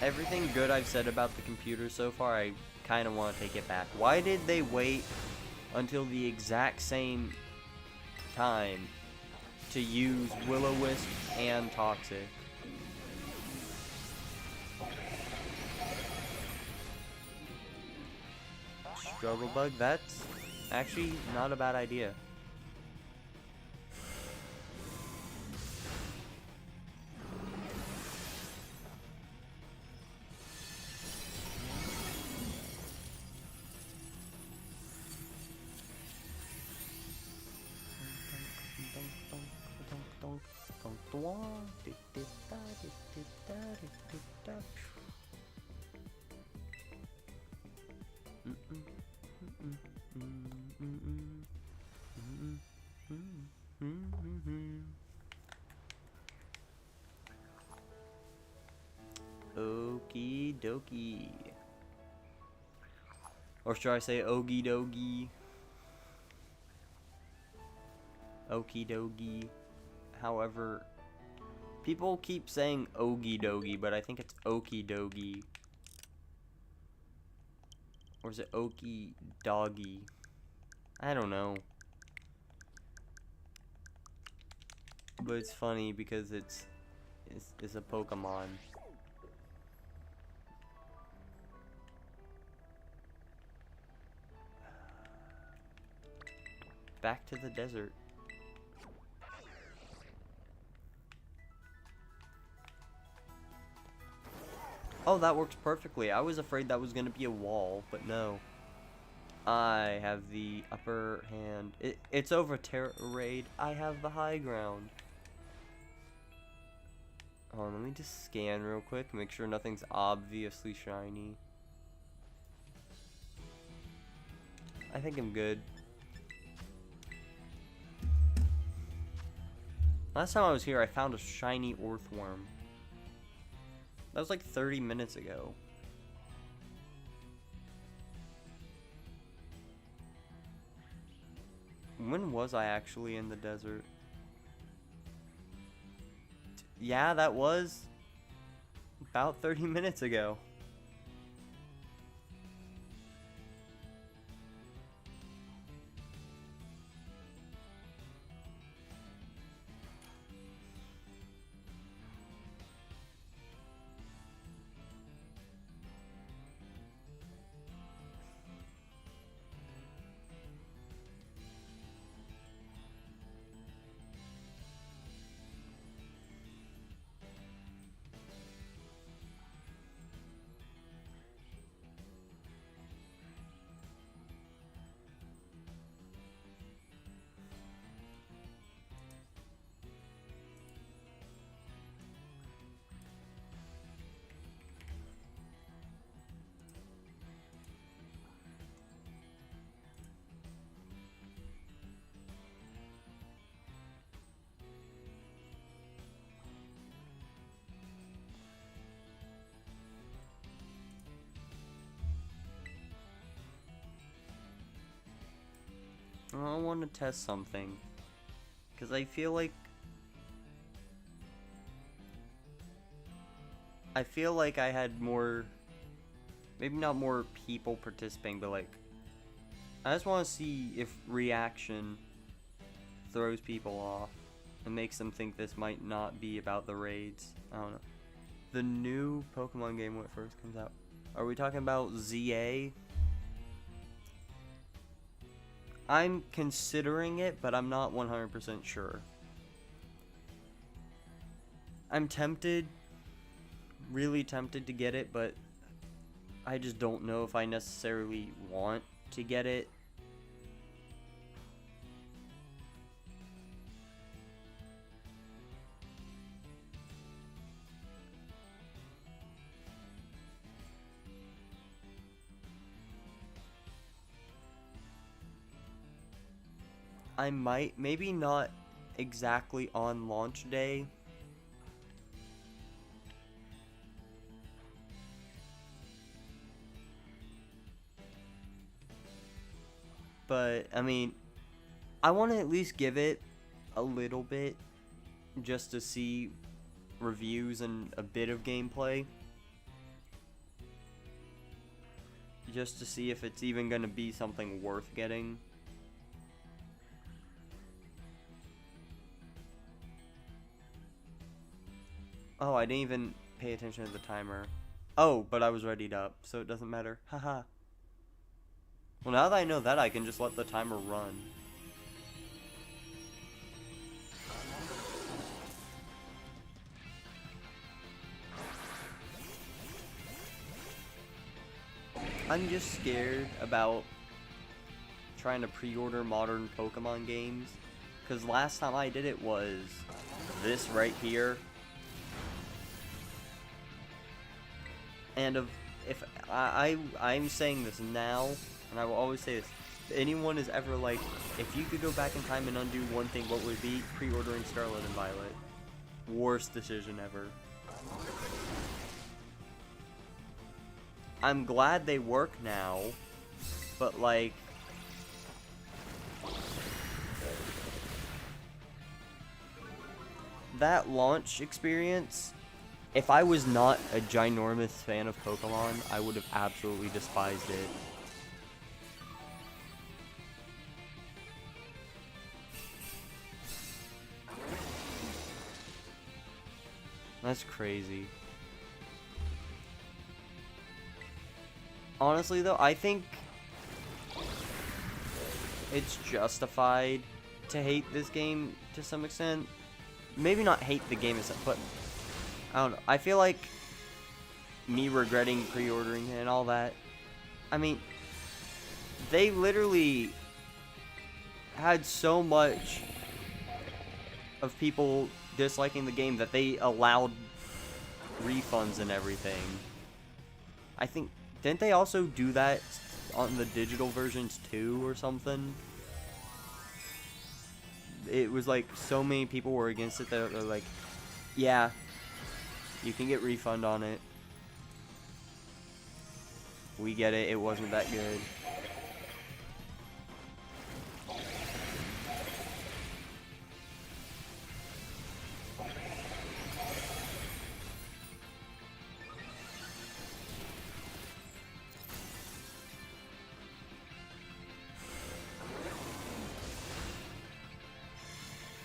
Everything good I've said about the computer so far, I kind of want to take it back. Why did they wait until the exact same time to use Will-O-Wisp and Toxic? Struggle Bug, that's actually not a bad idea. Okie dokie. Or should I say okie dokie? Okie dokie. However, people keep saying okie dokie, but I think it's okie dokie. Or is it okie doggy? I don't know. But it's funny because it's a Pokemon. Back to the desert. Oh, that works perfectly. I was afraid that was going to be a wall, but no. I have the upper hand. It's over Terra Raid. I have the high ground. Hold on, let me just scan real quick. Make sure nothing's obviously shiny. I think I'm good. Last time I was here, I found a shiny Earthworm. That was like 30 minutes ago. When was I actually in the desert? Yeah, that was about 30 minutes ago. I want to test something. Because I feel like I had more, maybe not more people participating, but like, I just want to see if reaction throws people off and makes them think this might not be about the raids. I don't know. The new Pokemon game when it first comes out. Are we talking about ZA? I'm considering it, but I'm not 100% sure. I'm tempted, really tempted to get it, but I just don't know if I necessarily want to get it. I might, maybe not exactly on launch day. But, I mean, I want to at least give it a little bit just to see reviews and a bit of gameplay. Just to see if it's even going to be something worth getting. Oh, I didn't even pay attention to the timer. Oh, but I was readied up, so it doesn't matter. Haha. Well, now that I know that, I can just let the timer run. I'm just scared about trying to pre-order modern Pokemon games, because last time I did it was this right here. And if I'm saying this now, and I will always say this, if anyone is ever like, if you could go back in time and undo one thing, what would it be? Pre-ordering Scarlet and Violet. Worst decision ever. I'm glad they work now, but like, that launch experience, if I was not a ginormous fan of Pokemon, I would have absolutely despised it. That's crazy. Honestly though, I think it's justified to hate this game to some extent. Maybe not hate the game itself, but I don't know. I feel like me regretting pre-ordering and all that. I mean, they literally had so much of people disliking the game that they allowed refunds and everything. I think, didn't they also do that on the digital versions too or something? It was like so many people were against it that they're like, yeah, you can get refund on it. We get it, it wasn't that good.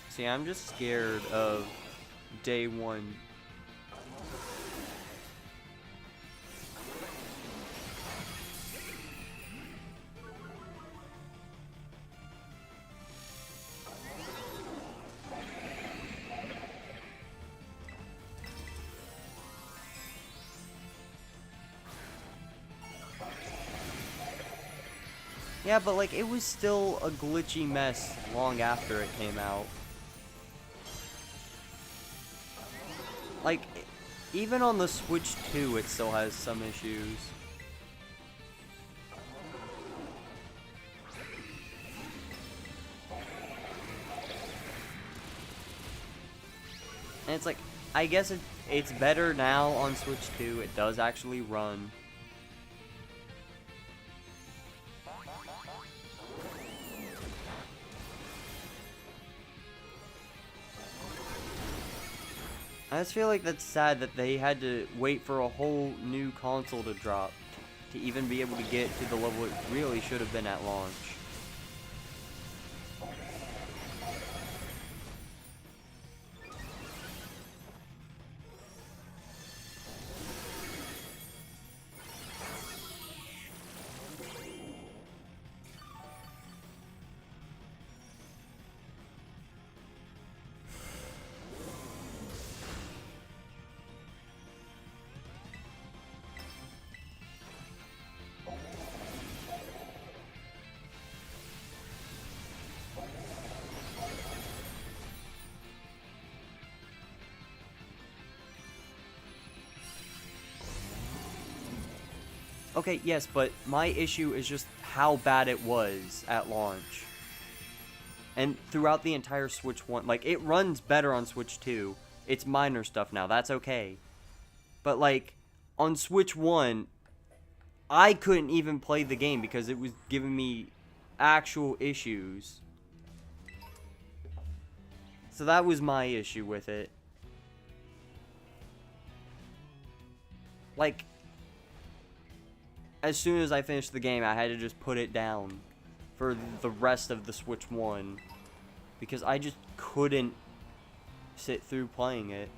See, I'm just scared of day one. Yeah, but like, it was still a glitchy mess long after it came out. Like, even on the Switch 2, it still has some issues. And it's like, I guess it's better now on Switch 2. It does actually run. I just feel like that's sad that they had to wait for a whole new console to drop to even be able to get to the level it really should have been at launch. Okay, yes, but my issue is just how bad it was at launch. And throughout the entire Switch 1, like, it runs better on Switch 2. It's minor stuff now, that's okay. But, like, on Switch 1, I couldn't even play the game because it was giving me actual issues. So that was my issue with it. Like, as soon as I finished the game, I had to just put it down for the rest of the Switch 1 because I just couldn't sit through playing it.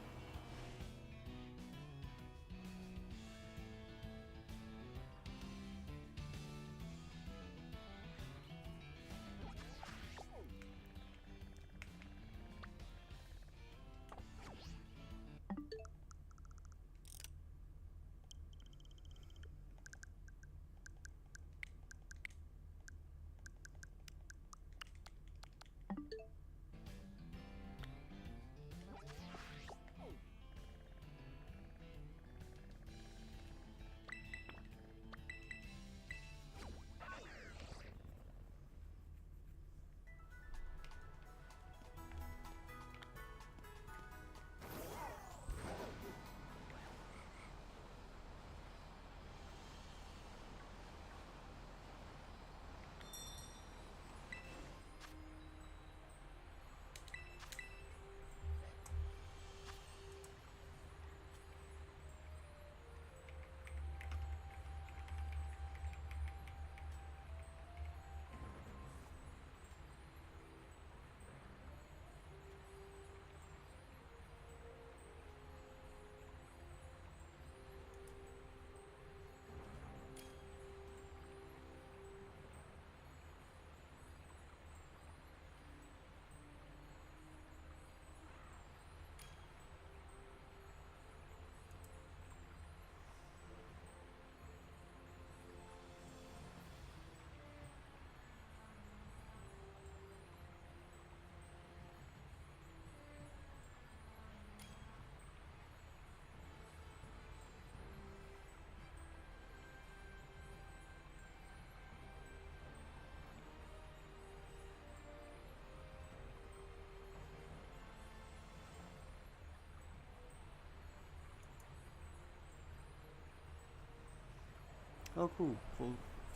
Oh, cool.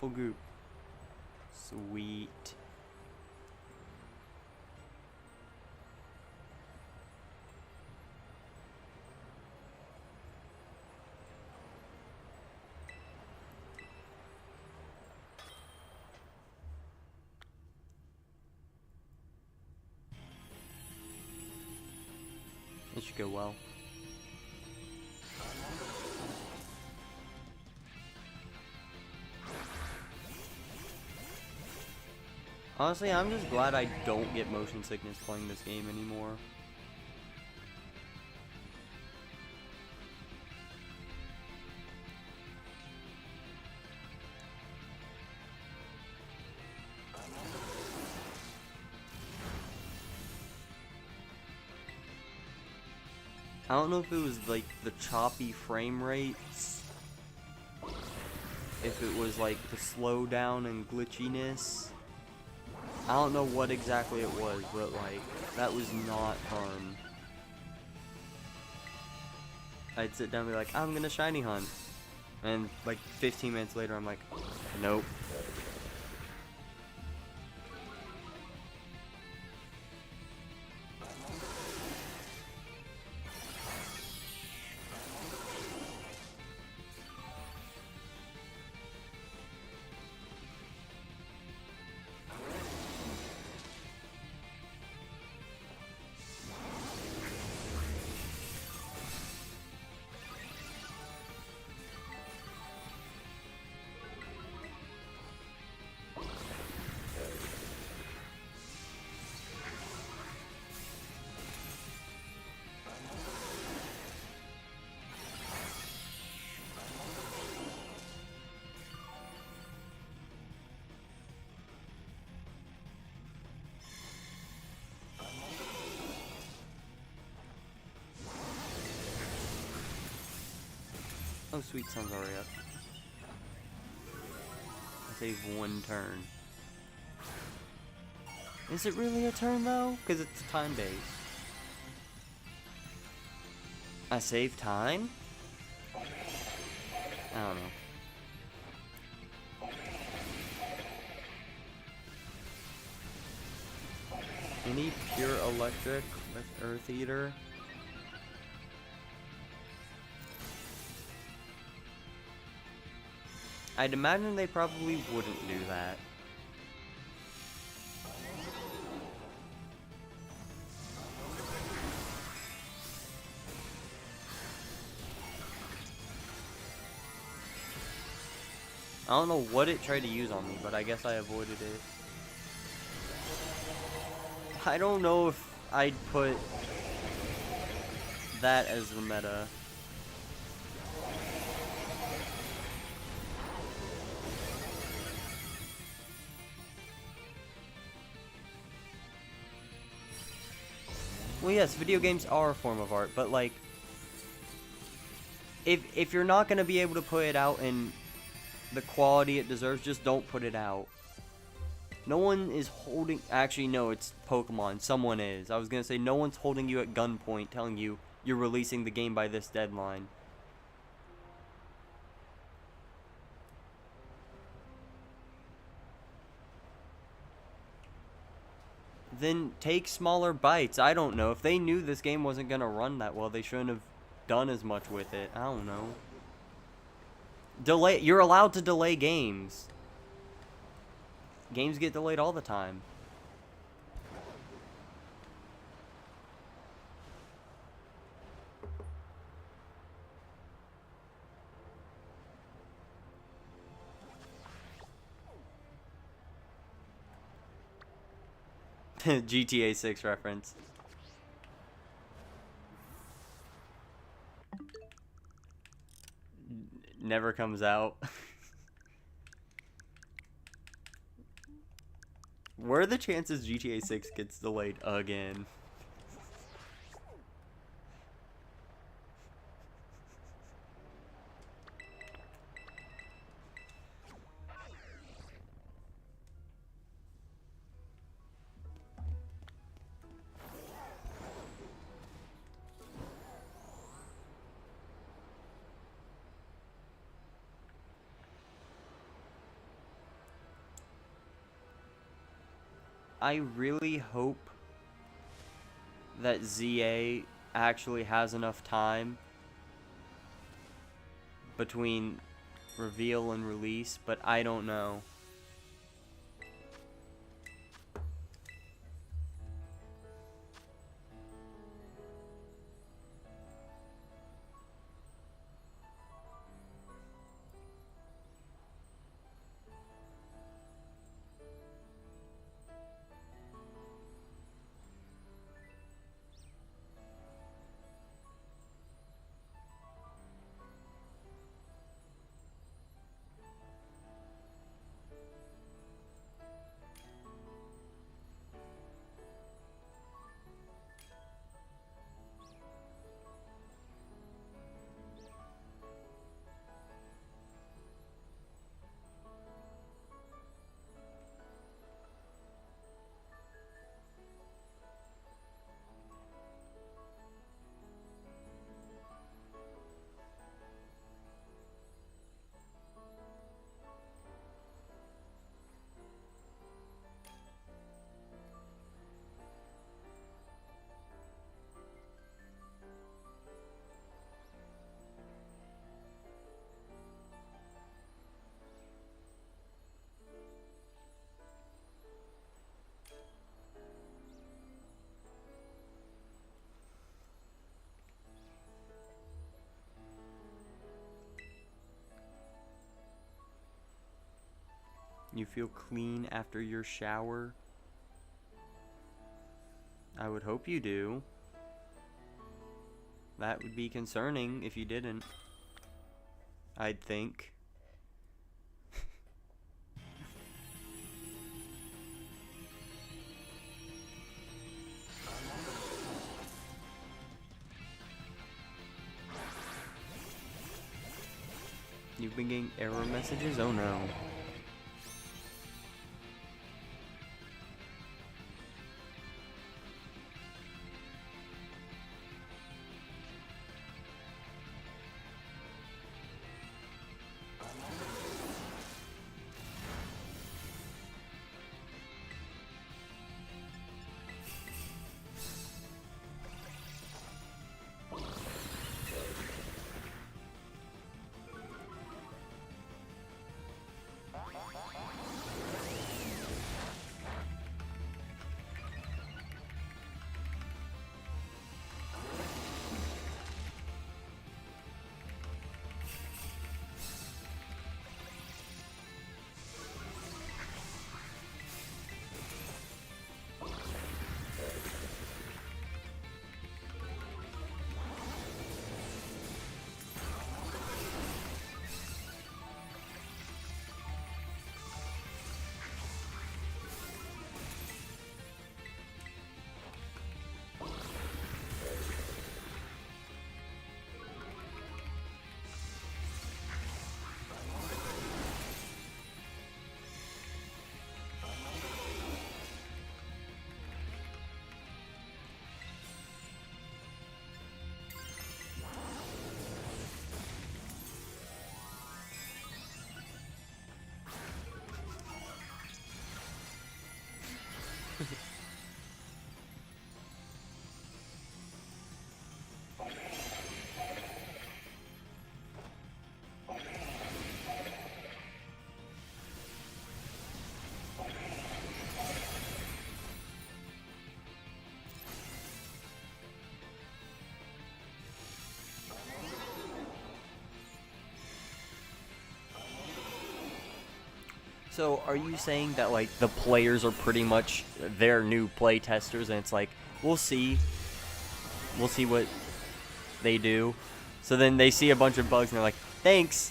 Full group. Sweet. It should go well. Honestly, I'm just glad I don't get motion sickness playing this game anymore. I don't know if it was like the choppy frame rates, if it was like the slowdown and glitchiness. I don't know what exactly it was, but like, that was not fun. I'd sit down and be like, I'm gonna shiny hunt. And like 15 minutes later, I'm like, nope. Oh, sweet sun's already up. I save one turn. Is it really a turn though? Because it's time-based. I save time? I don't know. Any pure electric with Earth Eater? I'd imagine they probably wouldn't do that. I don't know what it tried to use on me, but I guess I avoided it. I don't know if I'd put that as the meta. Well, yes, video games are a form of art, but like, if you're not gonna be able to put it out in the quality it deserves, just don't put it out. No one is holding... Actually, no, it's Pokemon. Someone is. I was gonna say, no one's holding you at gunpoint, telling you you're releasing the game by this deadline. Then take smaller bites. I don't know. If they knew this game wasn't gonna run that well, they shouldn't have done as much with it. I don't know. Delay. You're allowed to delay games. Games get delayed all the time. GTA 6 reference. Never comes out. What are the chances GTA 6 gets delayed again? I really hope that ZA actually has enough time between reveal and release, but I don't know. You feel clean after your shower? I would hope you do. That would be concerning if you didn't, I'd think. we've been getting error messages? Oh no. So, are you saying that, like, the players are pretty much their new play testers, and it's like, we'll see what they do? So then they see a bunch of bugs, and they're like, thanks!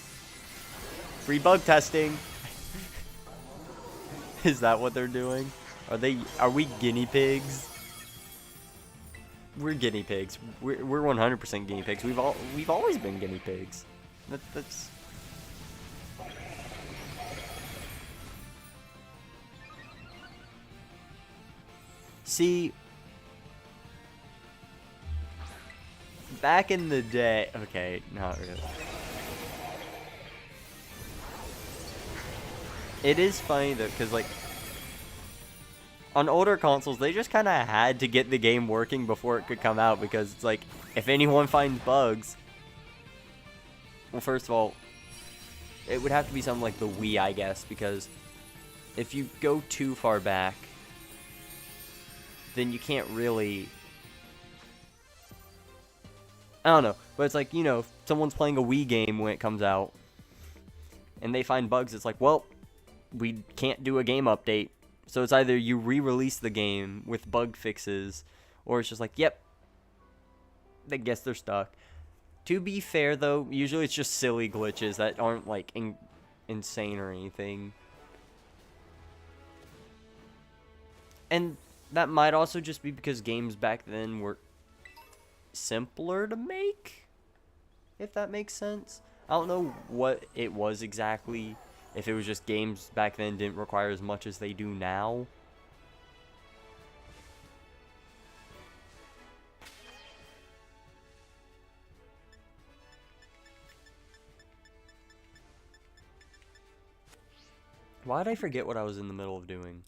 Free bug testing! Is that what they're doing? Are we guinea pigs? We're guinea pigs. We're 100% guinea pigs. We've always been guinea pigs. That's... See, back in the day, okay, not really. It is funny though, because like, on older consoles, they just kind of had to get the game working before it could come out, because it's like, if anyone finds bugs, well, first of all, it would have to be something like the Wii, I guess, because if you go too far back, then you can't really... I don't know, but it's like, you know, if someone's playing a Wii game when it comes out, and they find bugs, it's like, well, we can't do a game update. So it's either you re-release the game with bug fixes, or it's just like, yep, I guess they're stuck. To be fair, though, usually it's just silly glitches that aren't, like, insane or anything. And that might also just be because games back then were simpler to make, if that makes sense. I don't know what it was exactly, if it was just games back then didn't require as much as they do now. Why did I forget what I was in the middle of doing?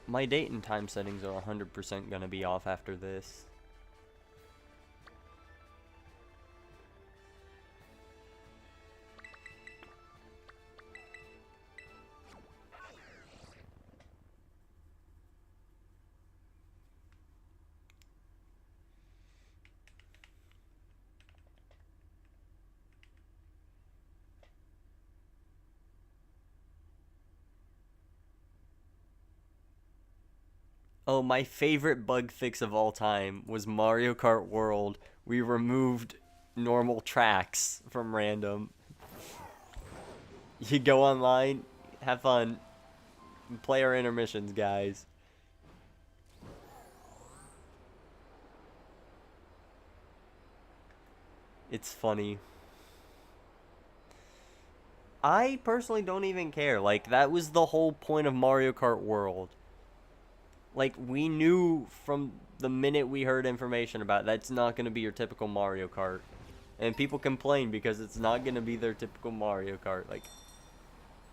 My date and time settings are 100% gonna be off after this. Oh, my favorite bug fix of all time was Mario Kart World. We removed normal tracks from random. You go online, have fun, play our intermissions, guys. It's funny. I personally don't even care. Like, that was the whole point of Mario Kart World. Like, we knew from the minute we heard information about it, that's not going to be your typical Mario Kart. And people complain because it's not going to be their typical Mario Kart. Like,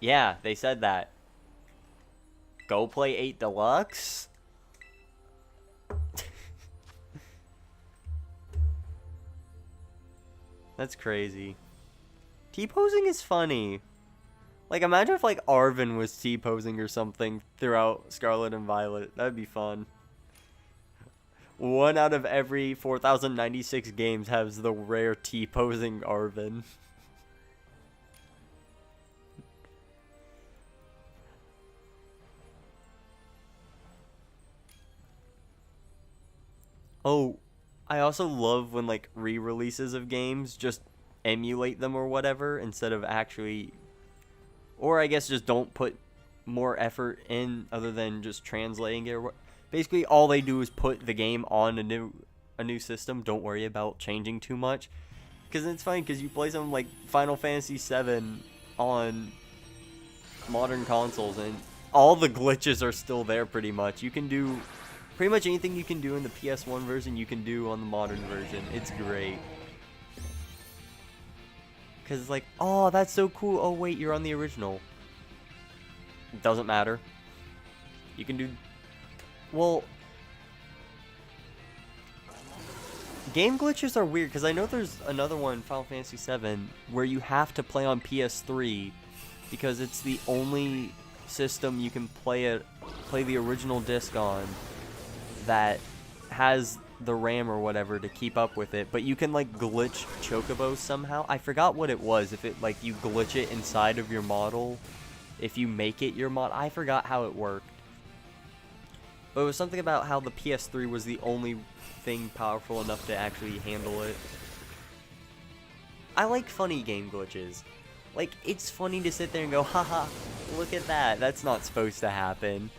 yeah, they said that. Go play 8 Deluxe? That's crazy. T-posing is funny. Like, imagine if, like, Arvin was T-posing or something throughout Scarlet and Violet. That'd be fun. 1 out of every 4,096 games has the rare T-posing Arvin. Oh, I also love when, like, re-releases of games just emulate them or whatever instead of actually... Or I guess just don't put more effort in other than just translating it. Or basically, all they do is put the game on a new system. Don't worry about changing too much. Because it's fine, because you play something like Final Fantasy VII on modern consoles, and all the glitches are still there pretty much. You can do... Pretty much anything you can do in the PS1 version, you can do on the modern version. It's great. Because it's like, oh, that's so cool. Oh, wait, you're on the original. It doesn't matter. You can do... Well... Game glitches are weird, because I know there's another one, Final Fantasy VII, where you have to play on PS3, because it's the only system you can play the original disc on that has the RAM or whatever to keep up with it, but you can like glitch Chocobos somehow. I forgot what it was, if it like you glitch it inside of your model, if you make it your mod. I forgot how it worked, but it was something about how the PS3 was the only thing powerful enough to actually handle it. I like funny game glitches. Like, it's funny to sit there and go, haha, look at that, that's not supposed to happen.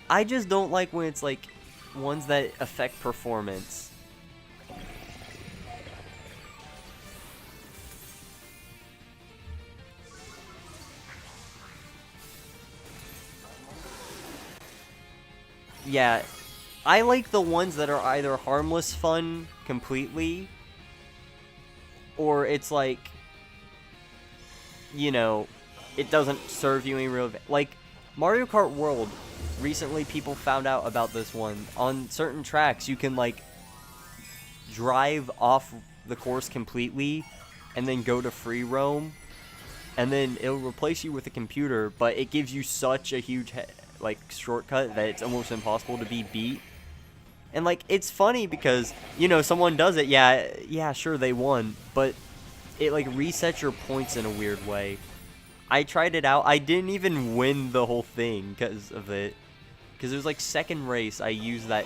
I just don't like when it's like ones that affect performance. Yeah, I like the ones that are either harmless fun completely, or it's like, you know, it doesn't serve you any real... Like, Mario Kart World, recently people found out about this one. On certain tracks, you can, like, drive off the course completely and then go to free roam, and then it'll replace you with a computer, but it gives you such a huge, like, shortcut that it's almost impossible to be beat. And, like, it's funny because, you know, someone does it, yeah, sure, they won, but it, like, resets your points in a weird way. I tried it out. I didn't even win the whole thing because of it. Because it was, like, second race, I used that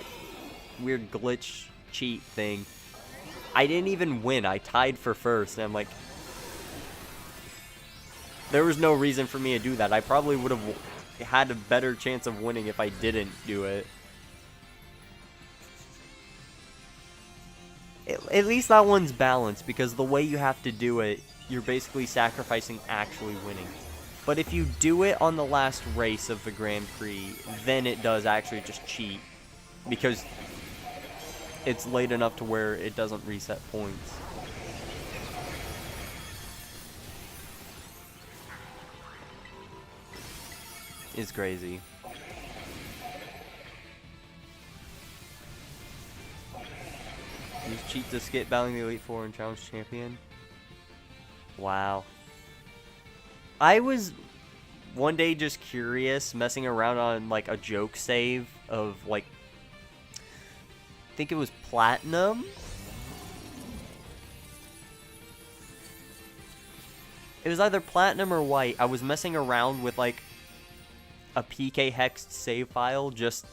weird glitch cheat thing. I didn't even win. I tied for first, and I'm like... There was no reason for me to do that. I probably would have had a better chance of winning if I didn't do it. At least that one's balanced, because the way you have to do it, you're basically sacrificing actually winning. But if you do it on the last race of the Grand Prix, then it does actually just cheat, because it's late enough to where it doesn't reset points. It's crazy. Use cheat to skip battling the Elite Four and challenge champion. Wow. I was one day just curious, messing around on like a joke save of like, I think it was Platinum. It was either Platinum or White. I was messing around with like a PK hexed save file just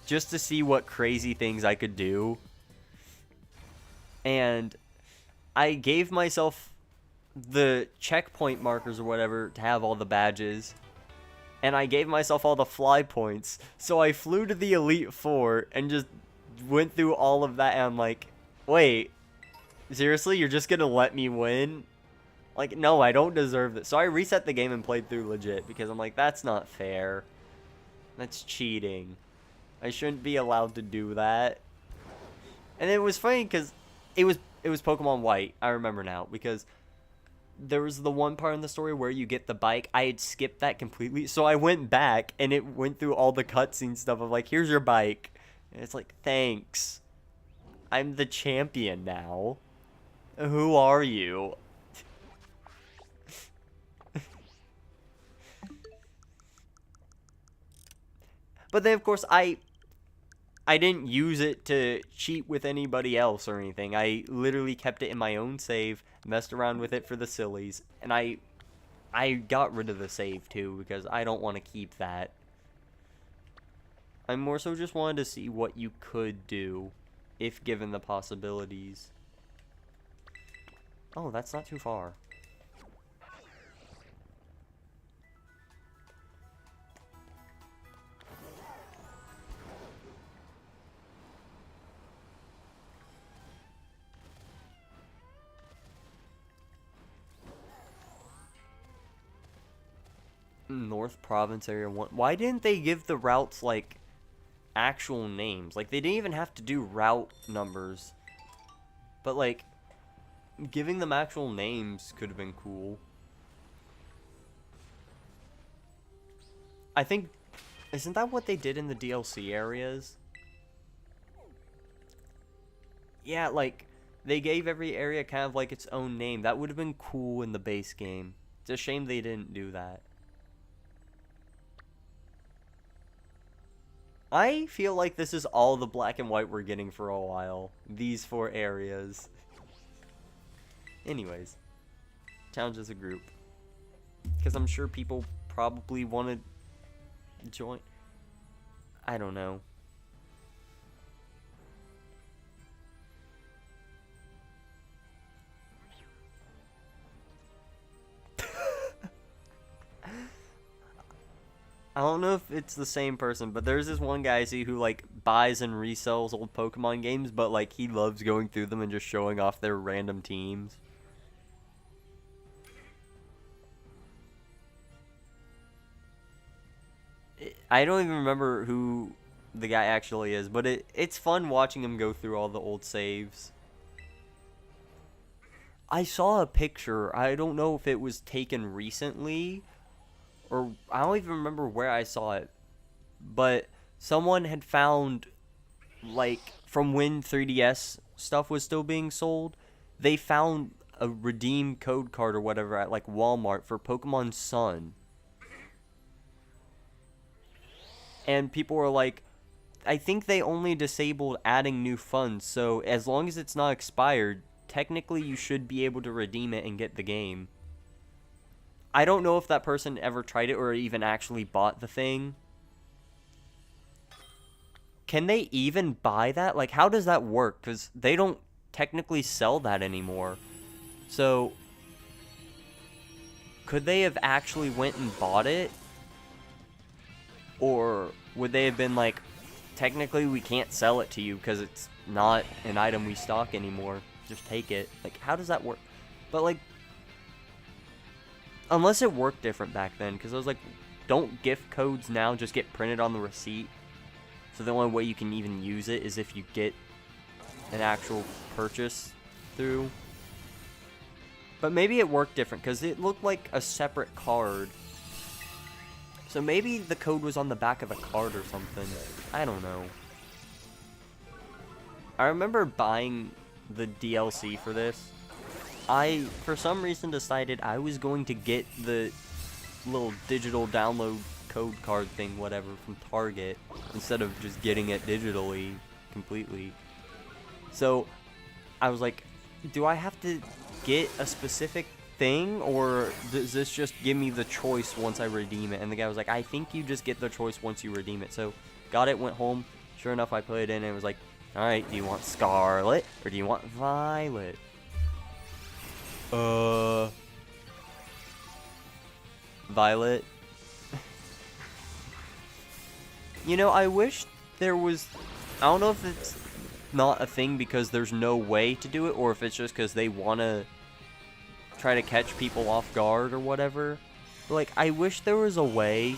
to see what crazy things I could do. And I gave myself the checkpoint markers or whatever to have all the badges, and I gave myself all the fly points, so I flew to the Elite Four and just went through all of that, and I'm like, wait, Seriously, you're just gonna let me win? Like, no, I don't deserve this. So I reset the game and played through legit because I'm like, that's not fair. That's cheating. I shouldn't be allowed to do that. And it was funny because it was Pokemon White. I remember now because there was the one part in the story where you get the bike. I had skipped that completely, so I went back and it went through all the cutscene stuff of like, here's your bike, and it's like, thanks. I'm the champion now. Who are you? But then of course I didn't use it to cheat with anybody else or anything. I literally kept it in my own save, messed around with it for the sillies, and I got rid of the save too because I don't want to keep that. I more so just wanted to see what you could do if given the possibilities. Oh, that's not too far. North Province Area 1. Why didn't they give the routes, like, actual names? Like, they didn't even have to do route numbers. But, like, giving them actual names could have been cool. I think... Isn't that what they did in the DLC areas? Yeah, like, they gave every area kind of, like, its own name. That would have been cool in the base game. It's a shame they didn't do that. I feel like this is all the black and white we're getting for a while. These 4 areas. Anyways. Challenge as a group. Because I'm sure people probably want to join. I don't know. I don't know if it's the same person, but there's this one guy I see who, like, buys and resells old Pokemon games, but, like, he loves going through them and just showing off their random teams. I don't even remember who the guy actually is, but it's fun watching him go through all the old saves. I saw a picture. I don't know if it was taken recently, or I don't even remember where I saw it, but someone had found, like, from when 3DS stuff was still being sold, they found a redeem code card or whatever at, like, Walmart for Pokemon Sun. And people were like, I think they only disabled adding new funds, so as long as it's not expired, technically you should be able to redeem it and get the game. I don't know if that person ever tried it or even actually bought the thing. Can they even buy that? Like, how does that work? Because they don't technically sell that anymore. So, could they have actually went and bought it? Or would they have been like, technically we can't sell it to you because it's not an item we stock anymore. Just take it. Like, how does that work? But, like, unless it worked different back then, because I was like, don't gift codes now just get printed on the receipt? So the only way you can even use it is if you get an actual purchase through. But maybe it worked different, because it looked like a separate card. So maybe the code was on the back of the card or something. I don't know. I remember buying the DLC for this. I, for some reason, decided I was going to get the little digital download code card thing, whatever, from Target, instead of just getting it digitally, completely. So, I was like, do I have to get a specific thing, or does this just give me the choice once I redeem it? And the guy was like, I think you just get the choice once you redeem it. So, got it, went home. Sure enough, I put it in, and it was like, alright, do you want Scarlet, or do you want Violet? Violet. You know, I wish there was, I don't know if it's not a thing because there's no way to do it, or if it's just because they want to try to catch people off guard or whatever. But, like, I wish there was a way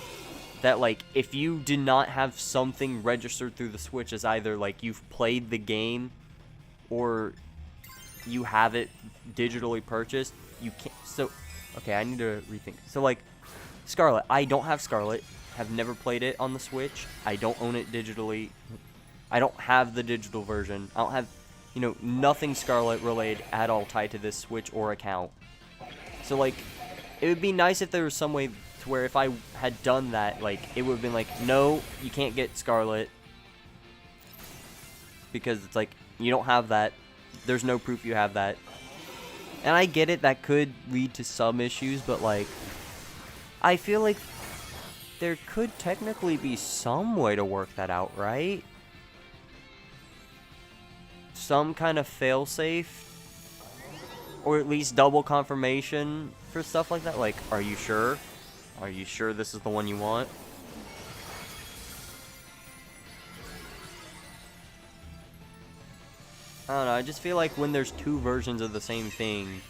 that, like, if you did not have something registered through the Switch as either, like, you've played the game or you have it digitally purchased, you can't. So, okay, I need to rethink. So, like, Scarlet. I don't have Scarlet. Have never played it on the Switch. I don't own it digitally. I don't have the digital version. I don't have, you know, nothing Scarlet related at all tied to this Switch or account. So, like, it would be nice if there was some way to where if I had done that, like, it would have been like, no, you can't get Scarlet. Because it's like, you don't have that. There's no proof you have that. And I get it, that could lead to some issues, but, like, I feel like there could technically be some way to work that out, right? Some kind of failsafe, or at least double confirmation for stuff like that. Like, are you sure? Are you sure this is the one you want? I don't know, I just feel like when there's two versions of the same thing,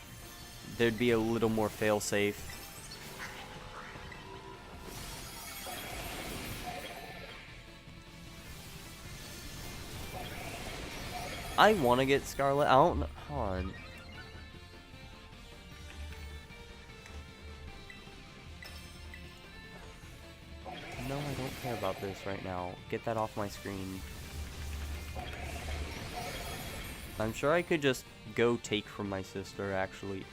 there'd be a little more failsafe. I want to get Scarlet. I don't know. Hold on. No, I don't care about this right now. Get that off my screen. I'm sure I could just go take from my sister, actually.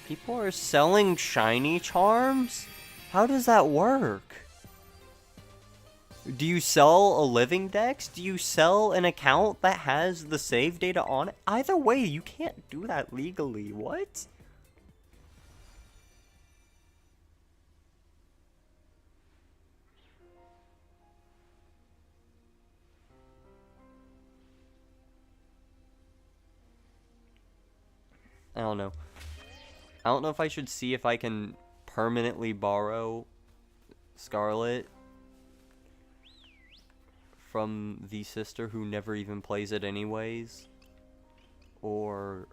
People are selling shiny charms? How does that work? Do you sell a living dex? Do you sell an account that has the save data on it? Either way, you can't do that legally. What? I don't know. I don't know if I should see if I can permanently borrow Scarlet from the sister who never even plays it anyways, or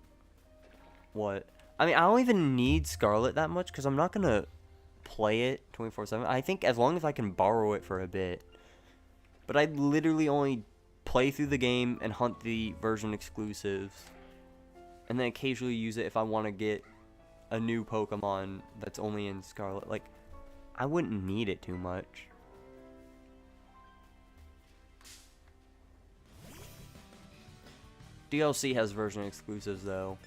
what. I mean, I don't even need Scarlet that much because I'm not gonna play it 24/7. I think as long as I can borrow it for a bit. But I literally only play through the game and hunt the version exclusives, and then occasionally use it if I want to get a new Pokemon that's only in Scarlet. Like, I wouldn't need it too much. DLC has version exclusives though,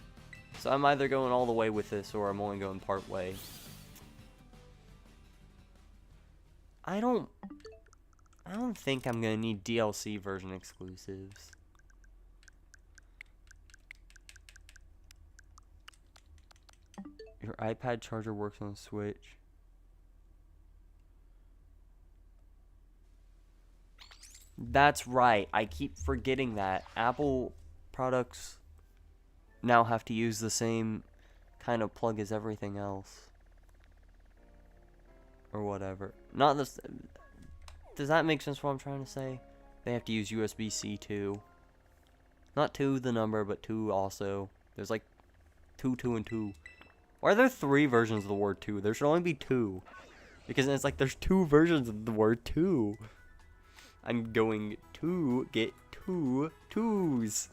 so I'm either going all the way with this or I'm only going part way. I don't think I'm gonna need DLC version exclusives. Your iPad charger works on Switch. That's right. I keep forgetting that. Apple products now have to use the same kind of plug as everything else. Or whatever. Not this. Does that make sense what I'm trying to say? They have to use USB-C too. Not 2 the number, but 2 also. There's like 2, 2, and 2. Why are there 3 versions of the word 2? There should only be 2. Because it's like there's 2 versions of the word 2. I'm going to get 2 2s.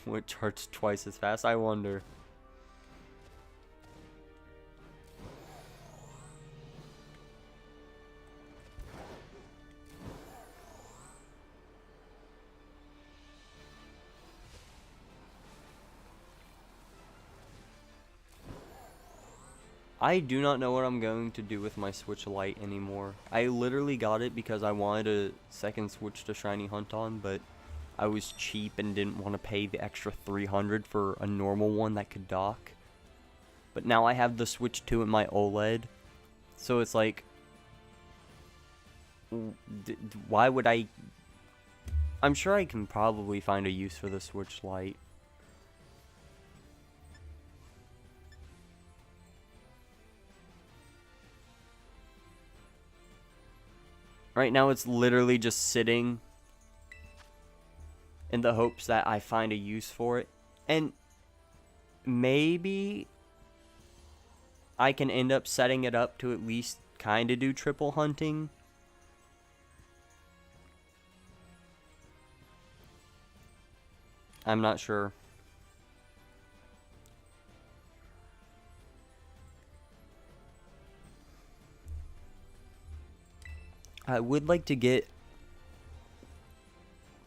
What charges twice as fast? I wonder. I do not know what I'm going to do with my Switch Lite anymore. I literally got it because I wanted a second Switch to shiny hunt on, but I was cheap and didn't want to pay the extra $300 for a normal one that could dock. But now I have the Switch 2 in my OLED, so it's like, why would I? I'm sure I can probably find a use for the Switch Lite. Right now it's literally just sitting in the hopes that I find a use for it. And maybe I can end up setting it up to at least kind of do triple hunting. I'm not sure. I would like to get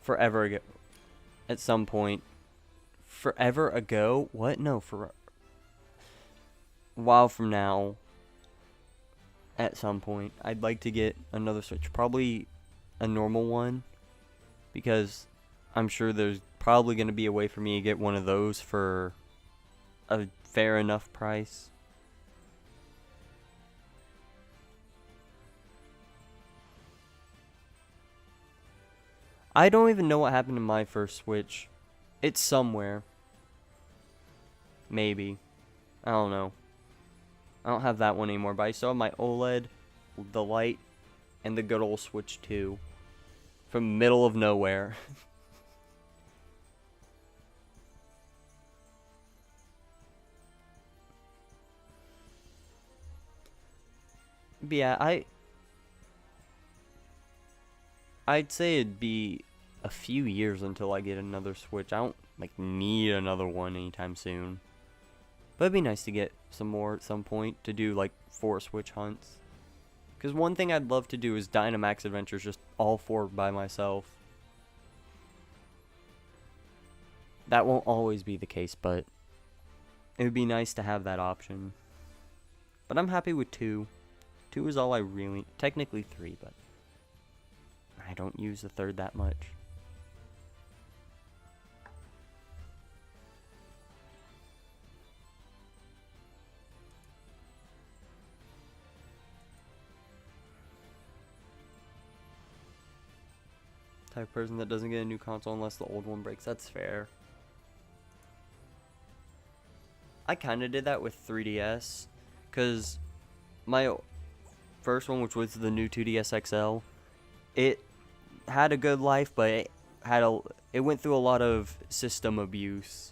Forever Ago at some point. Forever Ago? What? No, for a while from now. At some point, I'd like to get another Switch. Probably a normal one. Because I'm sure there's probably going to be a way for me to get one of those for a fair enough price. I don't even know what happened to my first Switch. It's somewhere. Maybe. I don't know. I don't have that one anymore, but I still have my OLED, the Lite, and the good old Switch 2. From middle of nowhere. But yeah, I'd say it'd be a few years until I get another Switch. I don't need another one anytime soon. But it'd be nice to get some more at some point to do 4 Switch hunts. Because one thing I'd love to do is Dynamax Adventures, just all 4 by myself. That won't always be the case, but it would be nice to have that option. But I'm happy with 2. 2 is all I really... Technically 3, but I don't use the 3rd that much. Type of person that doesn't get a new console unless the old one breaks. That's fair. I kind of did that with 3DS, because my first one, which was the new 2DS XL, it had a good life, but it went through a lot of system abuse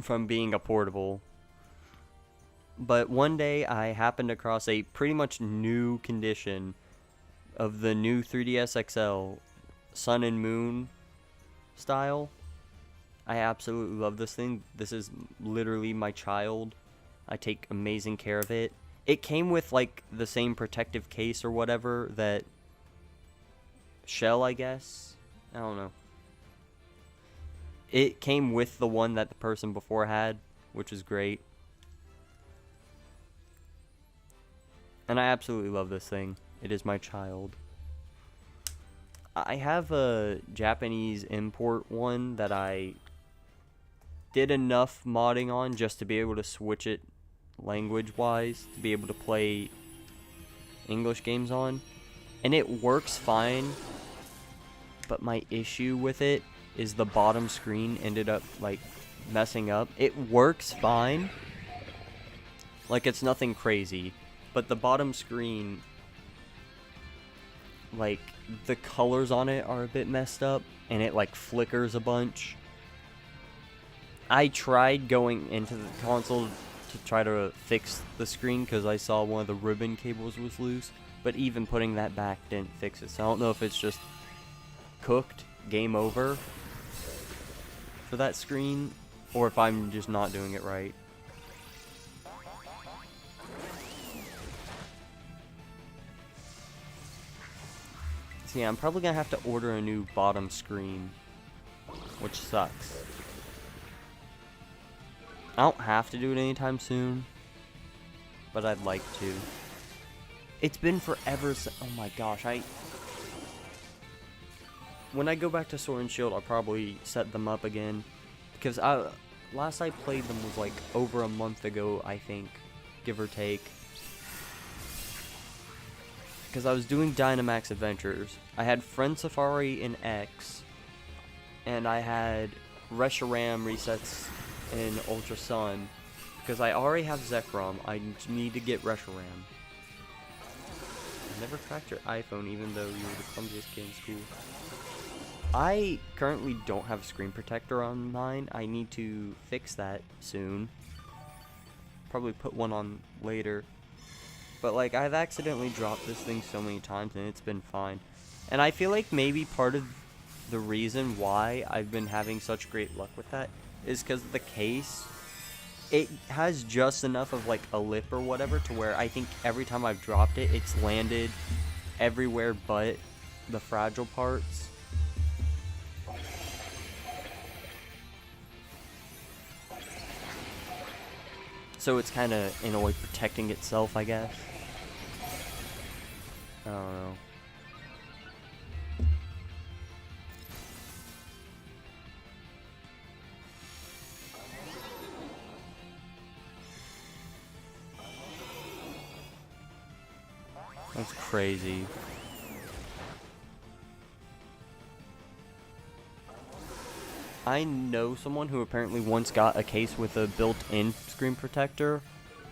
from being a portable. But one day I happened across a pretty much new condition of the new 3DS XL, Sun and Moon style. I absolutely love this thing. This is literally my child. I take amazing care of it. It came with the same protective case or whatever that shell, I guess. I don't know. It came with the one that the person before had, which is great. And I absolutely love this thing. It is my child. I have a Japanese import one that I did enough modding on just to be able to switch it language-wise, to be able to play English games on. And it works fine, but my issue with it is the bottom screen ended up messing up. It works fine. It's nothing crazy, but the bottom screen, the colors on it are a bit messed up, and it flickers a bunch. I tried going into the console to try to fix the screen because I saw one of the ribbon cables was loose, but even putting that back didn't fix it. So I don't know if it's just cooked, game over for that screen, or if I'm just not doing it right. So yeah, I'm probably gonna have to order a new bottom screen, which sucks. I don't have to do it anytime soon, but I'd like to. It's been forever oh my gosh, when I go back to Sword and Shield, I'll probably set them up again, because last I played them was over a month ago, I think, give or take. Because I was doing Dynamax Adventures. I had Friend Safari in X, and I had Reshiram resets in Ultra Sun. Because I already have Zekrom, I need to get Reshiram. Never cracked your iPhone even though you were the clumsiest kid in school. I currently don't have a screen protector on mine. I need to fix that soon. Probably put one on later. But like, I've accidentally dropped this thing so many times and it's been fine. And I feel like maybe part of the reason why I've been having such great luck with that is because the case, it has just enough of like a lip or whatever to where I think every time I've dropped it, it's landed everywhere but the fragile parts. So it's kind of, in a way, protecting itself, I guess. I don't know. That's crazy. I know someone who apparently once got a case with a built-in screen protector,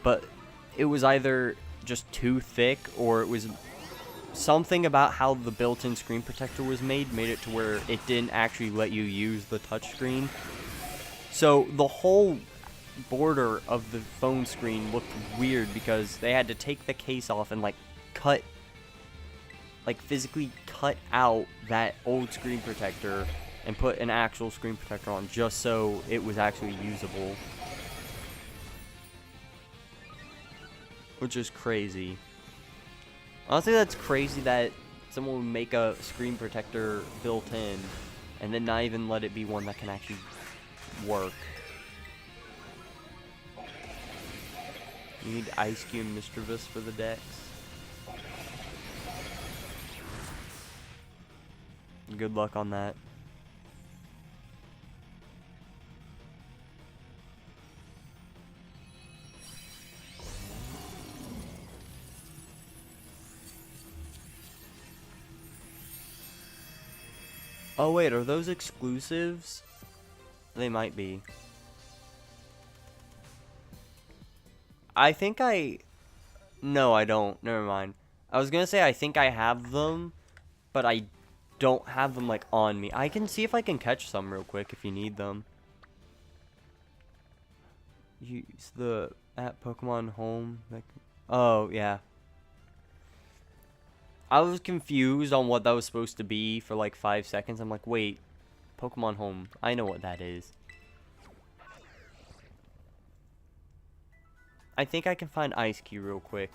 but it was either just too thick or it was something about how the built-in screen protector was made it to where it didn't actually let you use the touchscreen. So the whole border of the phone screen looked weird because they had to take the case off and like physically cut out that old screen protector and put an actual screen protector on just so it was actually usable. Which is crazy. Honestly, that's crazy that someone would make a screen protector built in and then not even let it be one that can actually work. You need Ice Cube and Mischievous for the decks. Good luck on that. Oh wait, are those exclusives? They might be. I think no, I don't. Never mind. I was gonna say I think I have them, but I don't have them like on me. I can see if I can catch some real quick if you need them. Use the at Pokemon Home. Oh yeah. I was confused on what that was supposed to be for like 5 seconds. I'm like, wait, Pokemon Home. I know what that is. I think I can find Ice Key real quick.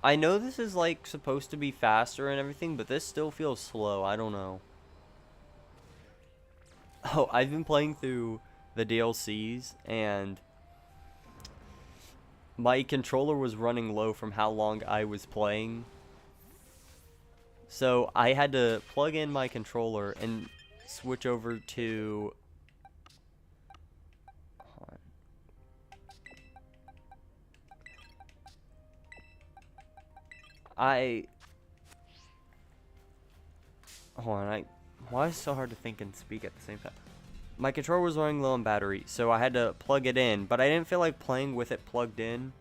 I know this is like supposed to be faster and everything, but this still feels slow. I don't know. Oh, I've been playing through the DLCs and my controller was running low from how long I was playing. So I had to plug in my controller and switch over to... Hold on, why is it so hard to think and speak at the same time? My controller was running low on battery, so I had to plug it in, but I didn't feel like playing with it plugged in.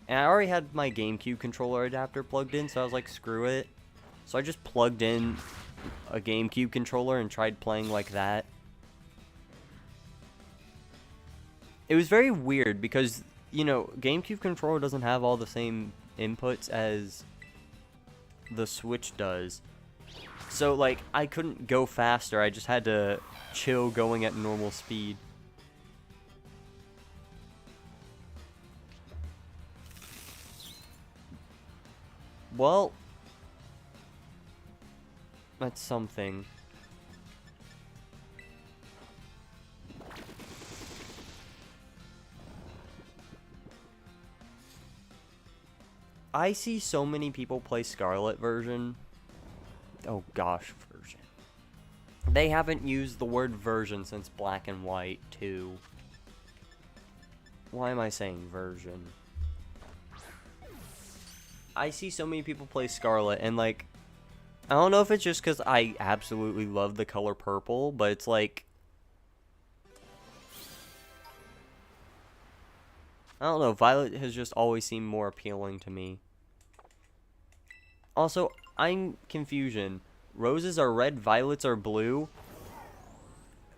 And I already had my GameCube controller adapter plugged in, so I was like, screw it. So I just plugged in a GameCube controller and tried playing like that. It was very weird because, you know, GameCube controller doesn't have all the same inputs as the Switch does. So, like, I couldn't go faster. I just had to chill going at normal speed. Well, that's something. I see so many people play Scarlet version. Oh gosh, version. They haven't used the word version since Black and White 2. Why am I saying version? I see so many people play Scarlet and like I don't know if it's just because I absolutely love the color purple, but it's like... I don't know, violet has just always seemed more appealing to me. Also, I'm confusion. Roses are red, violets are blue.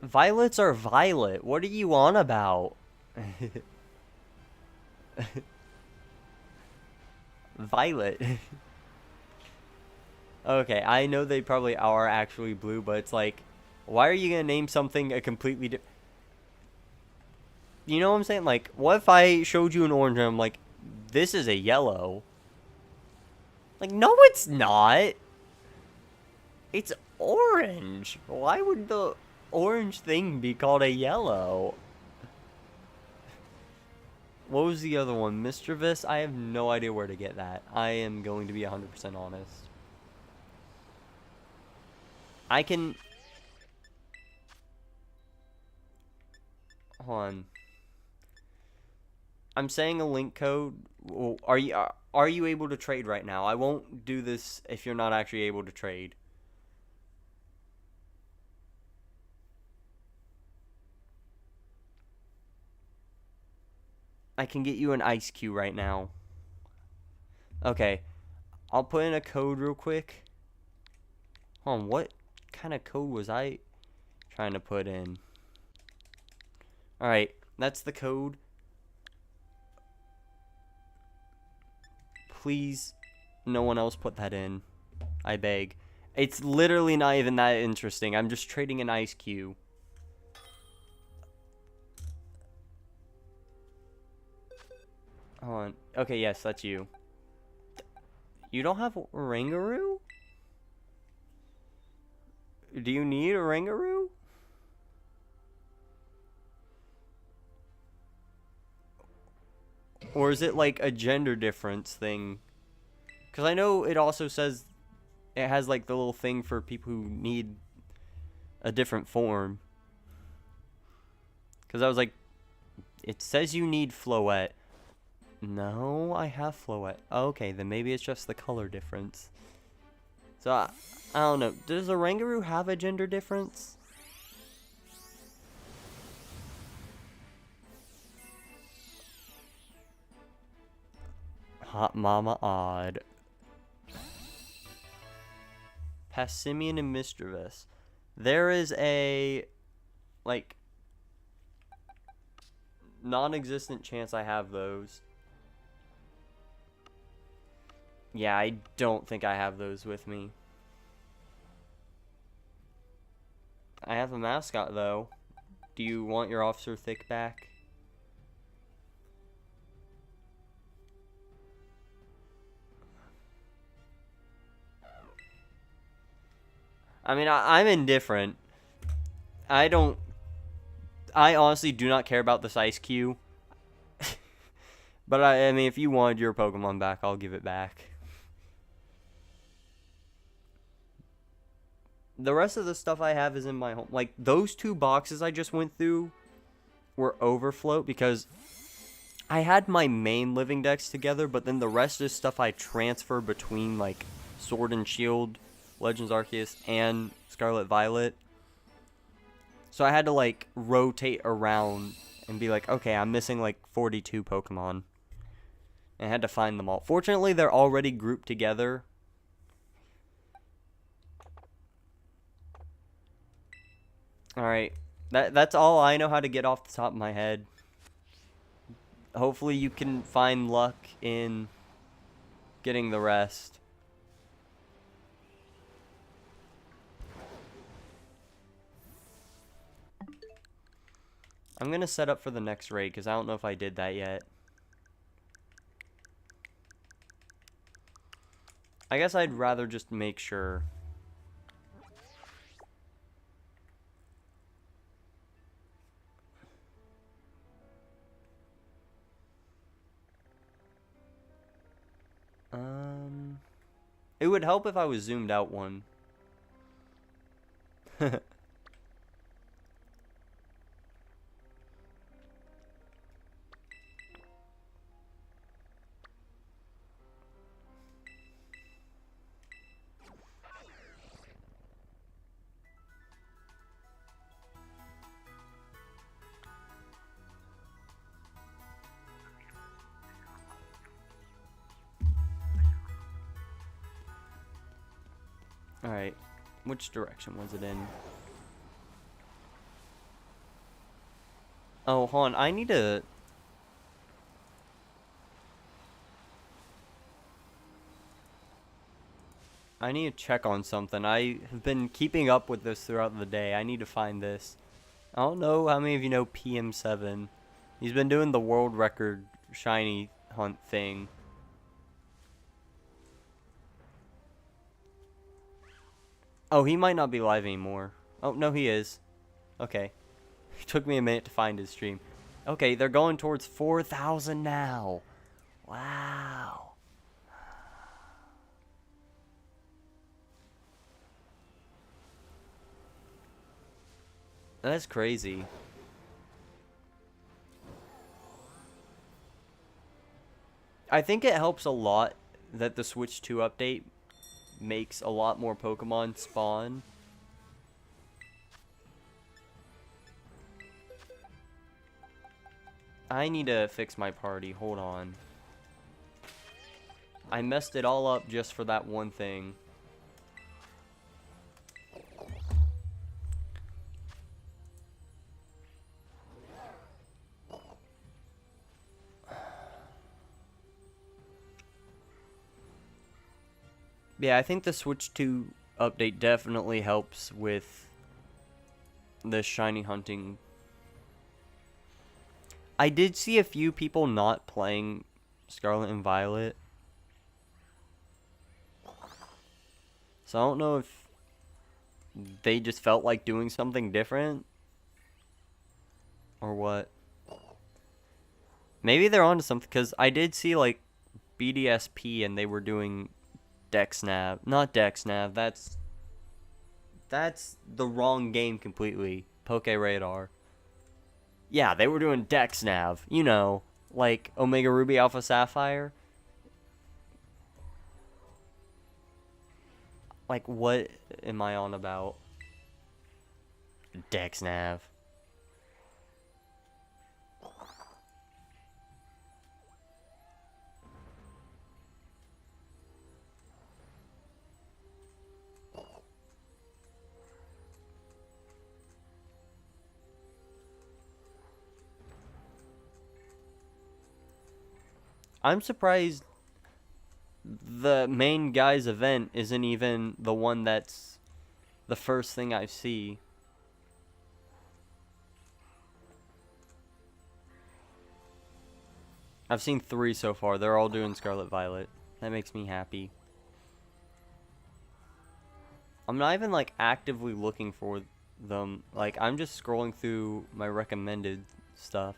Violets are violet. What are you on about? Violet. Okay, I know they probably are actually blue, but it's like, why are you gonna name something a completely different... You know what I'm saying? Like, what if I showed you an orange and I'm like, this is a yellow? Like, no it's not. It's orange. Why would the orange thing be called a yellow? What was the other one? Mischievous? I have no idea where to get that. I am going to be 100% honest. I can... Hold on. I'm saying a link code. Are you able to trade right now? I won't do this if you're not actually able to trade. I can get you an ice cube right now. Okay. I'll put in a code real quick. Hold on, what kind of code was I trying to put in? Alright, that's the code. Please, no one else put that in. I beg. It's literally not even that interesting. I'm just trading an ice cube. Hold on. Okay, yes, that's you. You don't have Rangaroo? Do you need a Rangaroo? Or is it like a gender difference thing? Because I know it also says it has like the little thing for people who need a different form. Because I was like, it says you need Floette. No, I have Floette. Okay, then maybe it's just the color difference. So, I don't know. Does a Rangaroo have a gender difference? Hot Mama Odd. Passimian and Mischievous. There is a, like, non-existent chance I have those. Yeah, I don't think I have those with me. I have a mascot, though. Do you want your Officer Thick back? I mean, I'm indifferent. I honestly do not care about this ice cube. But I mean, if you wanted your Pokemon back, I'll give it back. The rest of the stuff I have is in my home. Like, those two boxes I just went through were overflow because I had my main living decks together, but then the rest is stuff I transfer between, like, Sword and Shield, Legends Arceus, and Scarlet Violet. So I had to, like, rotate around and be like, okay, I'm missing, like, 42 Pokemon. And I had to find them all. Fortunately, they're already grouped together. Alright. That's all I know how to get off the top of my head. Hopefully you can find luck in getting the rest. I'm gonna set up for the next raid because I don't know if I did that yet. I guess I'd rather just make sure. It would help if I was zoomed out one. Alright. Which direction was it in? Oh, hold on. I need to... check on something. I have been keeping up with this throughout the day. I need to find this. I don't know how many of you know PM7. He's been doing the world record shiny hunt thing. Oh, he might not be live anymore. Oh, no, he is. Okay. It took me a minute to find his stream. Okay, they're going towards 4,000 now. Wow. That's crazy. I think it helps a lot that the Switch 2 update makes a lot more Pokemon spawn. I need to fix my party. Hold on. I messed it all up just for that one thing. Yeah, I think the Switch 2 update definitely helps with the shiny hunting. I did see a few people not playing Scarlet and Violet. So I don't know if they just felt like doing something different or what. Maybe they're onto something, because I did see like BDSP and they were doing DexNav. Not DexNav, that's the wrong game completely. Poke Radar. Yeah, they were doing DexNav. You know, like Omega Ruby Alpha Sapphire. Like, what am I on about? DexNav. I'm surprised the main guy's event isn't even the one that's the first thing I see. I've seen 3 so far. They're all doing Scarlet Violet. That makes me happy. I'm not even like actively looking for them. Like, I'm just scrolling through my recommended stuff.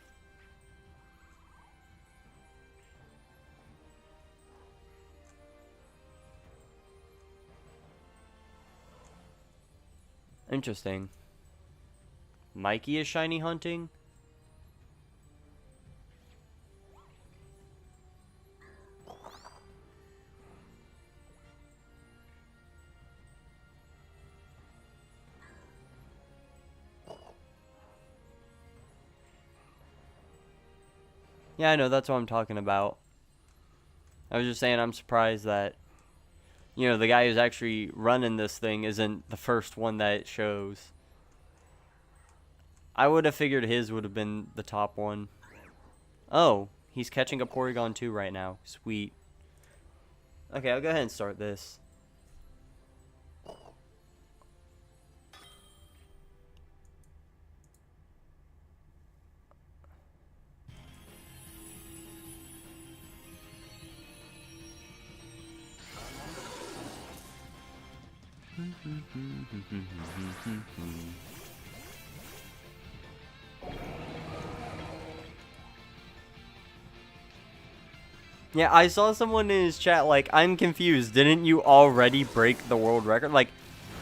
Interesting. Mikey is shiny hunting? Yeah, I know, that's what I'm talking about. I was just saying I'm surprised that, you know, the guy who's actually running this thing isn't the first one that it shows. I would have figured his would have been the top one. Oh, he's catching a Porygon 2 right now. Sweet. Okay, I'll go ahead and start this. Yeah, I saw someone in his chat like, I'm confused. Didn't you already break the world record? Like,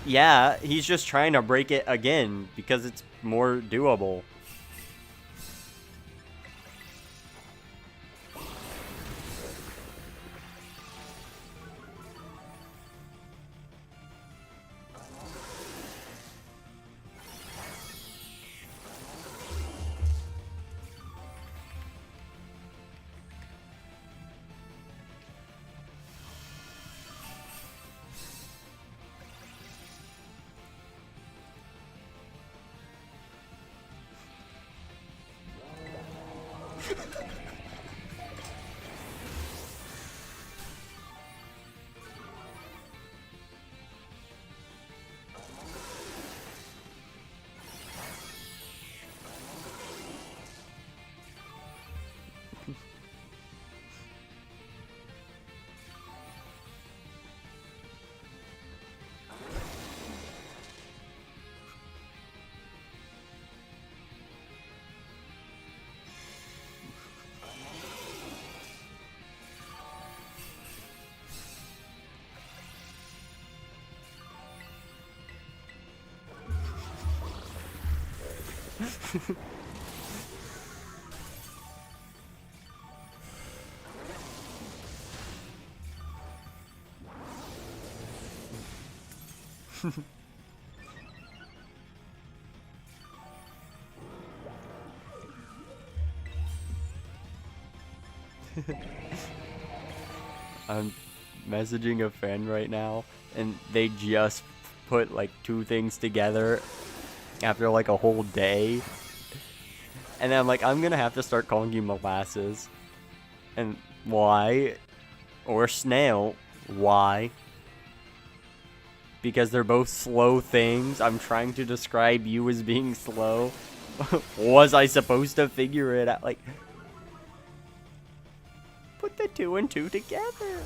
yeah, he's just trying to break it again because it's more doable. I'm messaging a friend right now, and they just put like 2 things together after like a whole day. And then I'm like, I'm gonna have to start calling you molasses. And why? Or snail. Why? Because they're both slow things. I'm trying to describe you as being slow. Was I supposed to figure it out? Like, put the 2 and 2 together.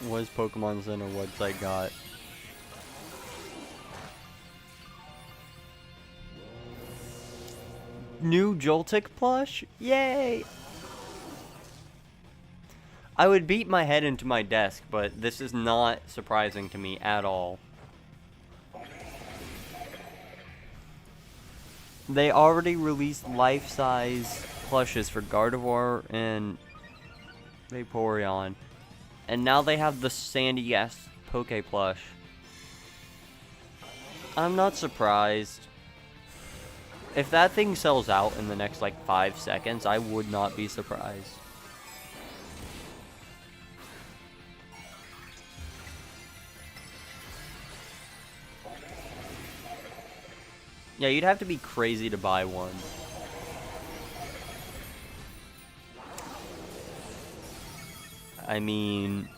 What is Pokemon Center website got? New Joltik plush? Yay! I would beat my head into my desk, but this is not surprising to me at all. They already released life-size plushes for Gardevoir and Vaporeon. And now they have the Sandy-ass Poke plush. I'm not surprised. If that thing sells out in the next, like, 5 seconds, I would not be surprised. Yeah, you'd have to be crazy to buy one. I mean,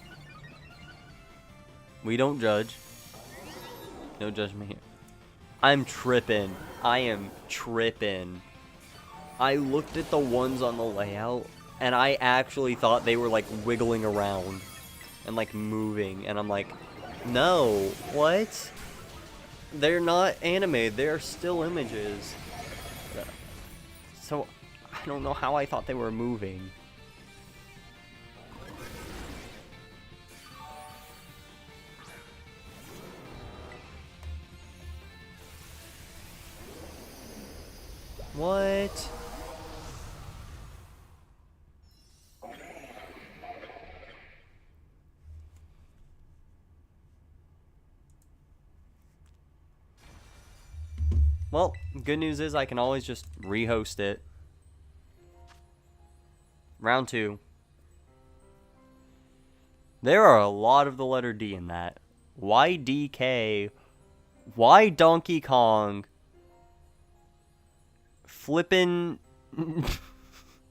we don't judge. No judgment here. I'm tripping. I am tripping. I looked at the ones on the layout, and I actually thought they were, like, wiggling around and, like, moving. And I'm like, no, what? They're not animated. They are still images. So, I don't know how I thought they were moving. What? Well, good news is I can always just rehost it. Round 2. There are a lot of the letter D in that. Why DK? Why Donkey Kong? Flippin'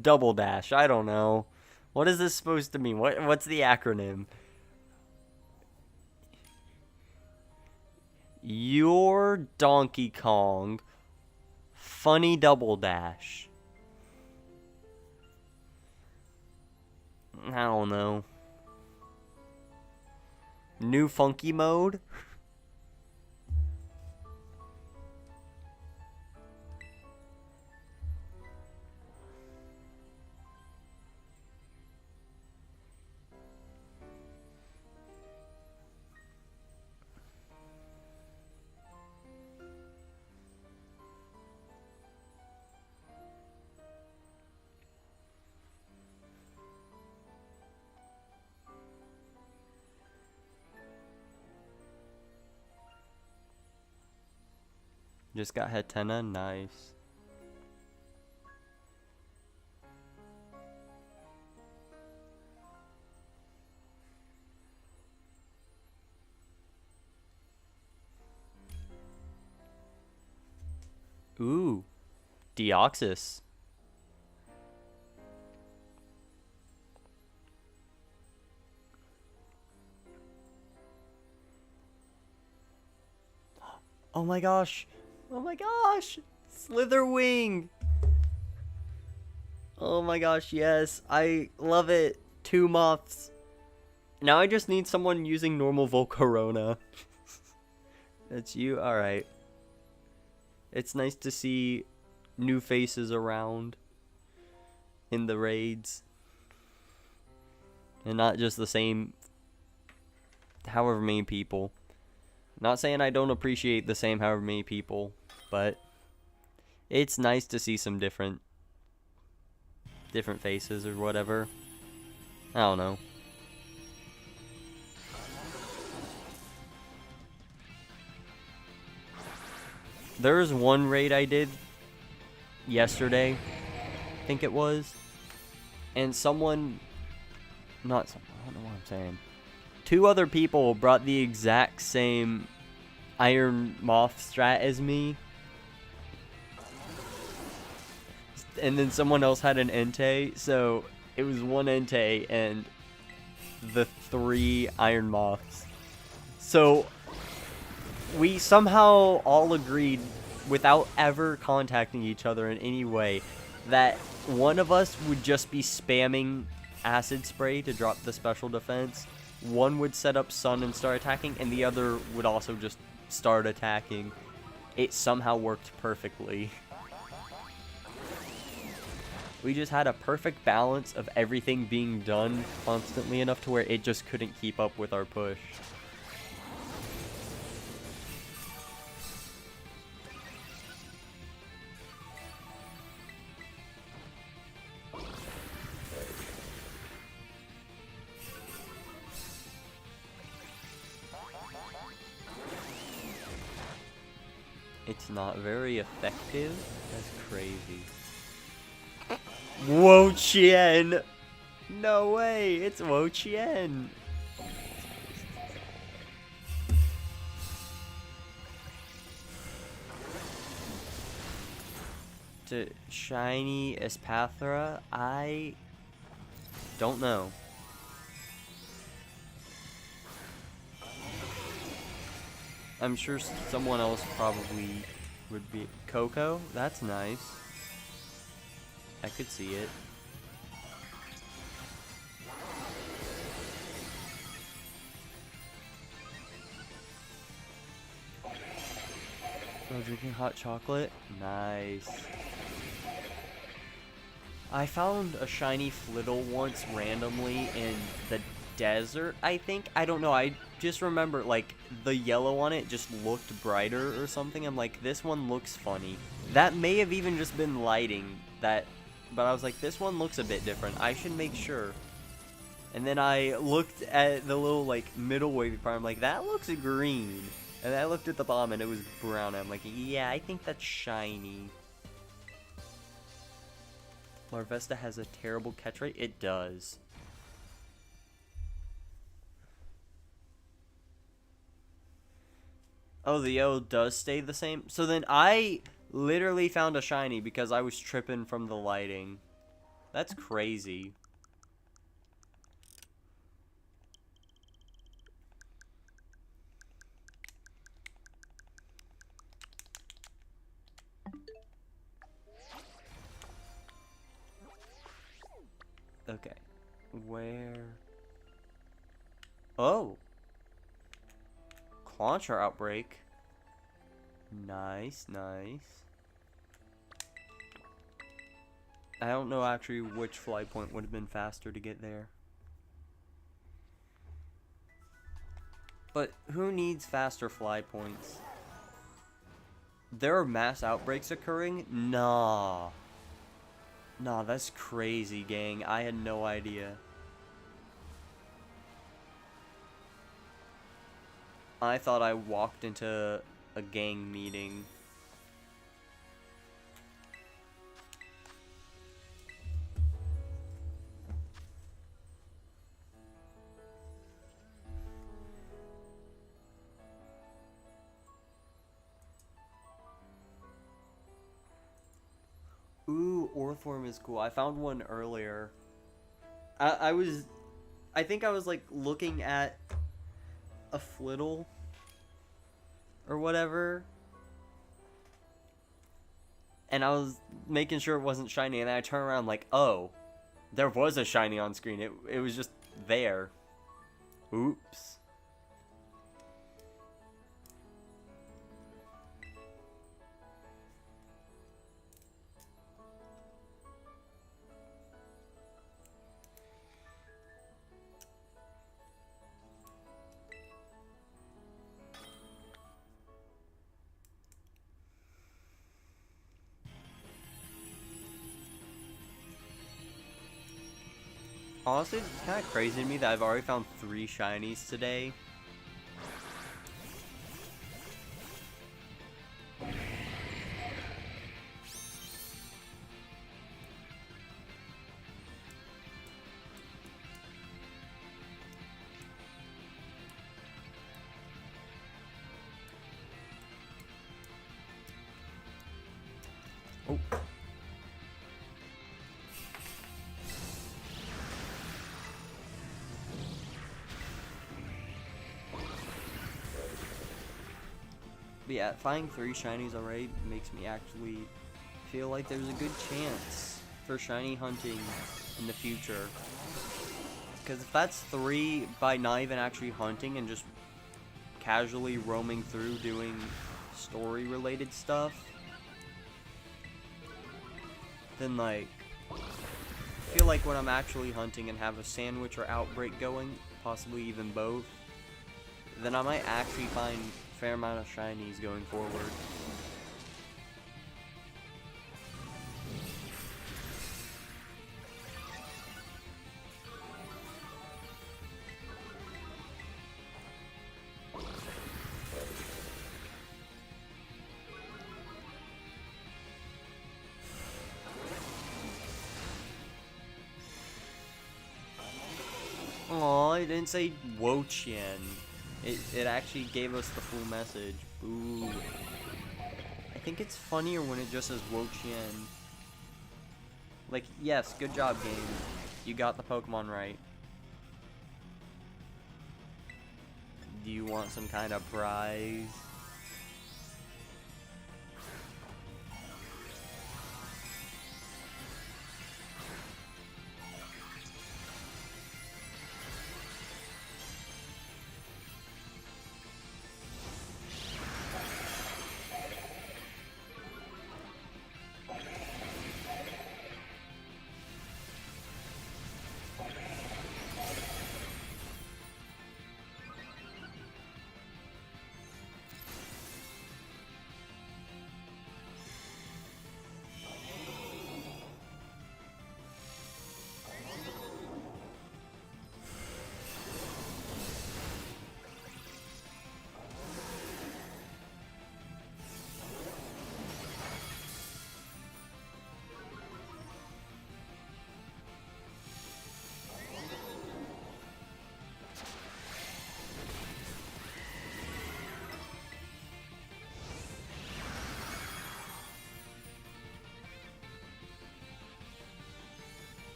Double Dash. I don't know. What is this supposed to mean? What's the acronym? Your Donkey Kong. Funny Double Dash. I don't know. New funky mode? Just got Hatena, nice. Ooh. Deoxys. Oh my gosh. Oh my gosh. Slitherwing. Oh my gosh, yes. I love it. 2 moths. Now I just need someone using normal Volcarona. That's you? Alright. It's nice to see new faces around in the raids. And not just the same however many people. Not saying I don't appreciate the same however many people, but it's nice to see some different faces or whatever. I don't know. There was one raid I did yesterday, I think it was, and not someone, I don't know what I'm saying. 2 other people brought the exact same Iron Moth strat as me. And then someone else had an Entei, so it was 1 Entei and the 3 Iron Moths. So we somehow all agreed, without ever contacting each other in any way, that one of us would just be spamming acid spray to drop the special defense. One would set up sun and start attacking, and the other would also just start attacking. It somehow worked perfectly. We just had a perfect balance of everything being done constantly enough to where it just couldn't keep up with our push. It's not very effective? That's crazy. Wo-Chien! No way! It's Wo-Chien! To shiny Espathra? I don't know. I'm sure someone else probably would be. Coco? That's nice. I could see it. Oh, drinking hot chocolate? Nice. I found a shiny Flittle once randomly in the desert, I think. I don't know. I just remember, like, the yellow on it just looked brighter or something. I'm like, this one looks funny. That may have even just been lighting that, but I was like, this one looks a bit different. I should make sure. And then I looked at the little, like, middle wavy part. I'm like, that looks green. And then I looked at the bottom and it was brown. I'm like, yeah, I think that's shiny. Larvesta has a terrible catch rate? It does. Oh, the yellow does stay the same? So then I literally found a shiny because I was tripping from the lighting. That's crazy. Okay. Where? Oh. Clauncher outbreak. Nice, nice. I don't know actually which fly point would have been faster to get there. But who needs faster fly points? There are mass outbreaks occurring? Nah. Nah, that's crazy, gang. I had no idea. I thought I walked into a gang meeting. fourth form is cool. I found one earlier. I think I was like looking at a flittle or whatever, and I was making sure it wasn't shiny, and then I turned around like, oh, there was a shiny on screen. It was just there. Oops. Honestly, it's kind of crazy to me that I've already found 3 shinies today. Oh. But yeah, finding 3 shinies already makes me actually feel like there's a good chance for shiny hunting in the future. Because if that's 3 by not even actually hunting and just casually roaming through doing story related stuff, then like, I feel like when I'm actually hunting and have a sandwich or outbreak going, possibly even both, then I might actually find a fair amount of shinies going forward. Aw, it didn't say Wo-Chien. It actually gave us the full message. Ooh. I think it's funnier when it just says Wo-Chien. Like, yes, good job, game. You got the Pokemon right. Do you want some kind of prize?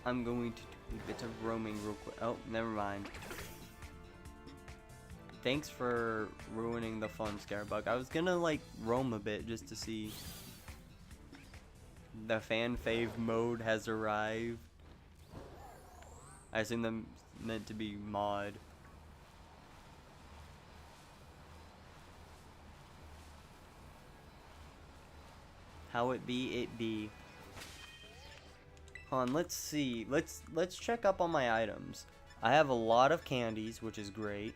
I'm going to do a bit of roaming real quick. Oh, never mind. Thanks for ruining the fun, Scarebug. I was gonna like roam a bit just to see. The fan fave mode has arrived. I assume them meant to be mod. How it be, it be. Hold on, let's see. Let's check up on my items. I have a lot of candies, which is great.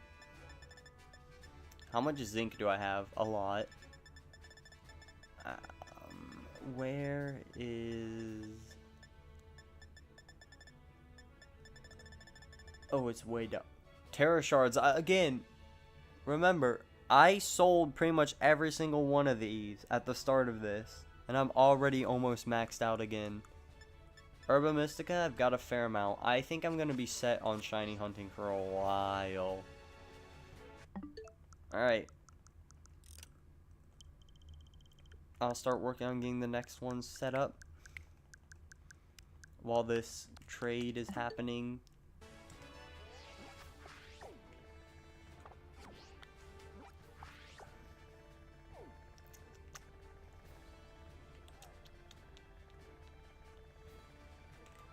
How much zinc do I have? A lot. Where is... Oh, it's way down. Terra shards. Again, remember, I sold pretty much every single one of these at the start of this. And I'm already almost maxed out again. Herba Mystica, I've got a fair amount. I think I'm going to be set on shiny hunting for a while. Alright. I'll start working on getting the next one set up while this trade is happening.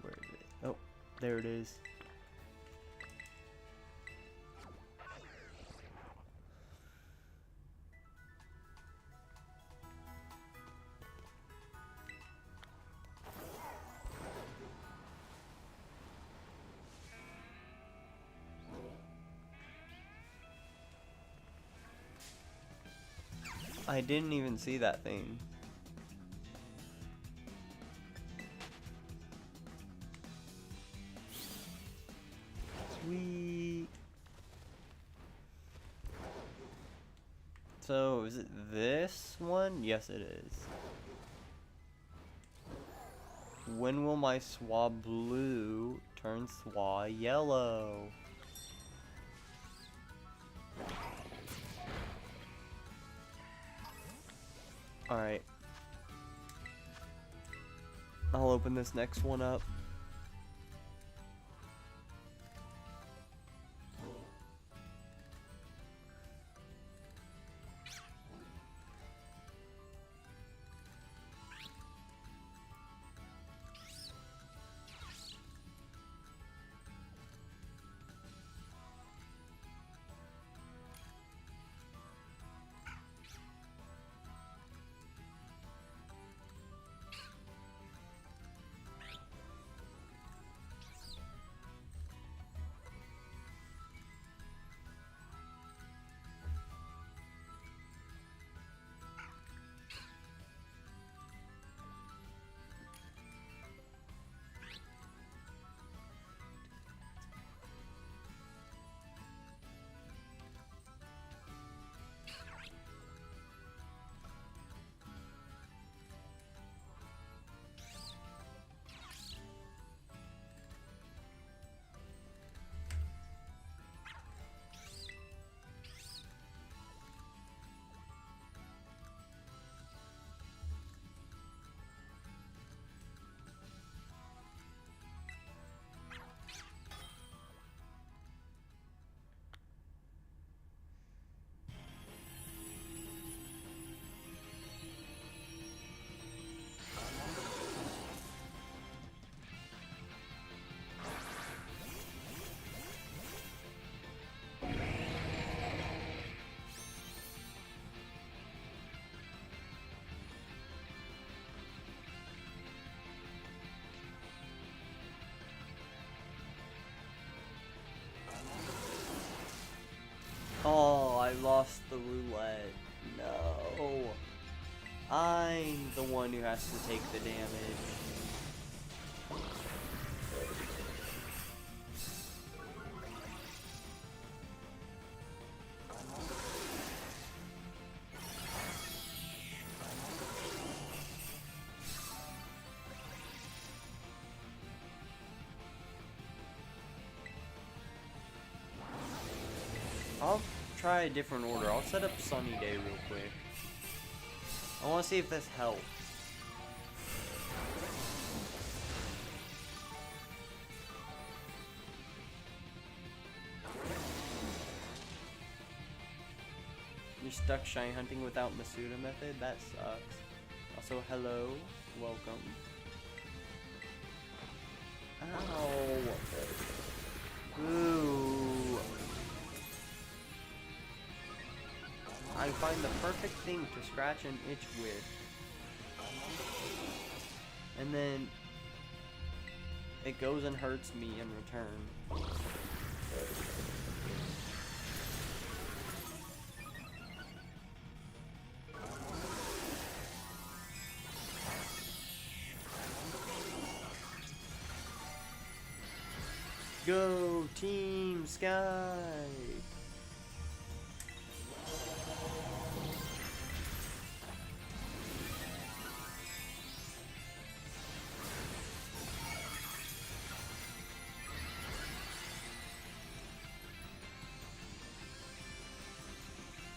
Where is it? Oh, there it is. I didn't even see that thing. Sweet. So, is it this one? Yes, it is. When will my swab blue turn swab yellow? Alright. I'll open this next one up. Oh, I lost the roulette. No. I'm the one who has to take the damage. I'll try a different order. I'll set up Sunny Day real quick. I want to see if this helps. You're stuck shiny hunting without Masuda method? That sucks. Also, hello. Welcome. Ow. Ooh. I find the perfect thing to scratch and itch with. And then it goes and hurts me in return. go, Team Sky!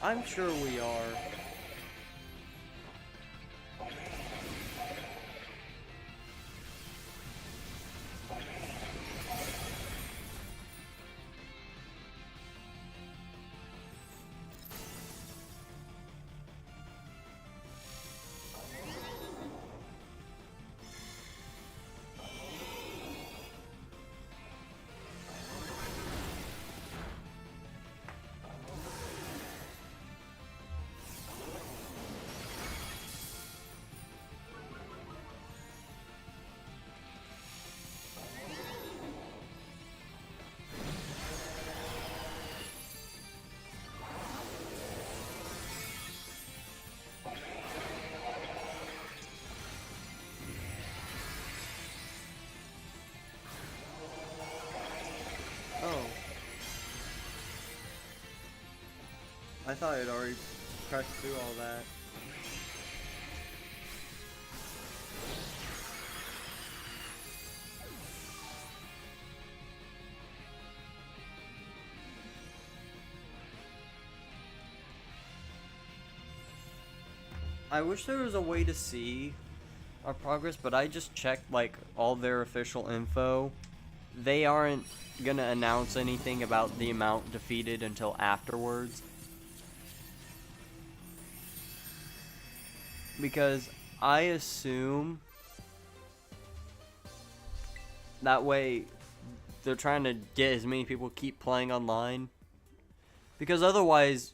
I'm sure we are. Oh. I thought I'd already pressed through all that. I wish there was a way to see our progress, but I just checked like all their official info. They aren't gonna announce anything about the amount defeated until afterwards. Because I assume that way they're trying to get as many people to keep playing online. Because otherwise,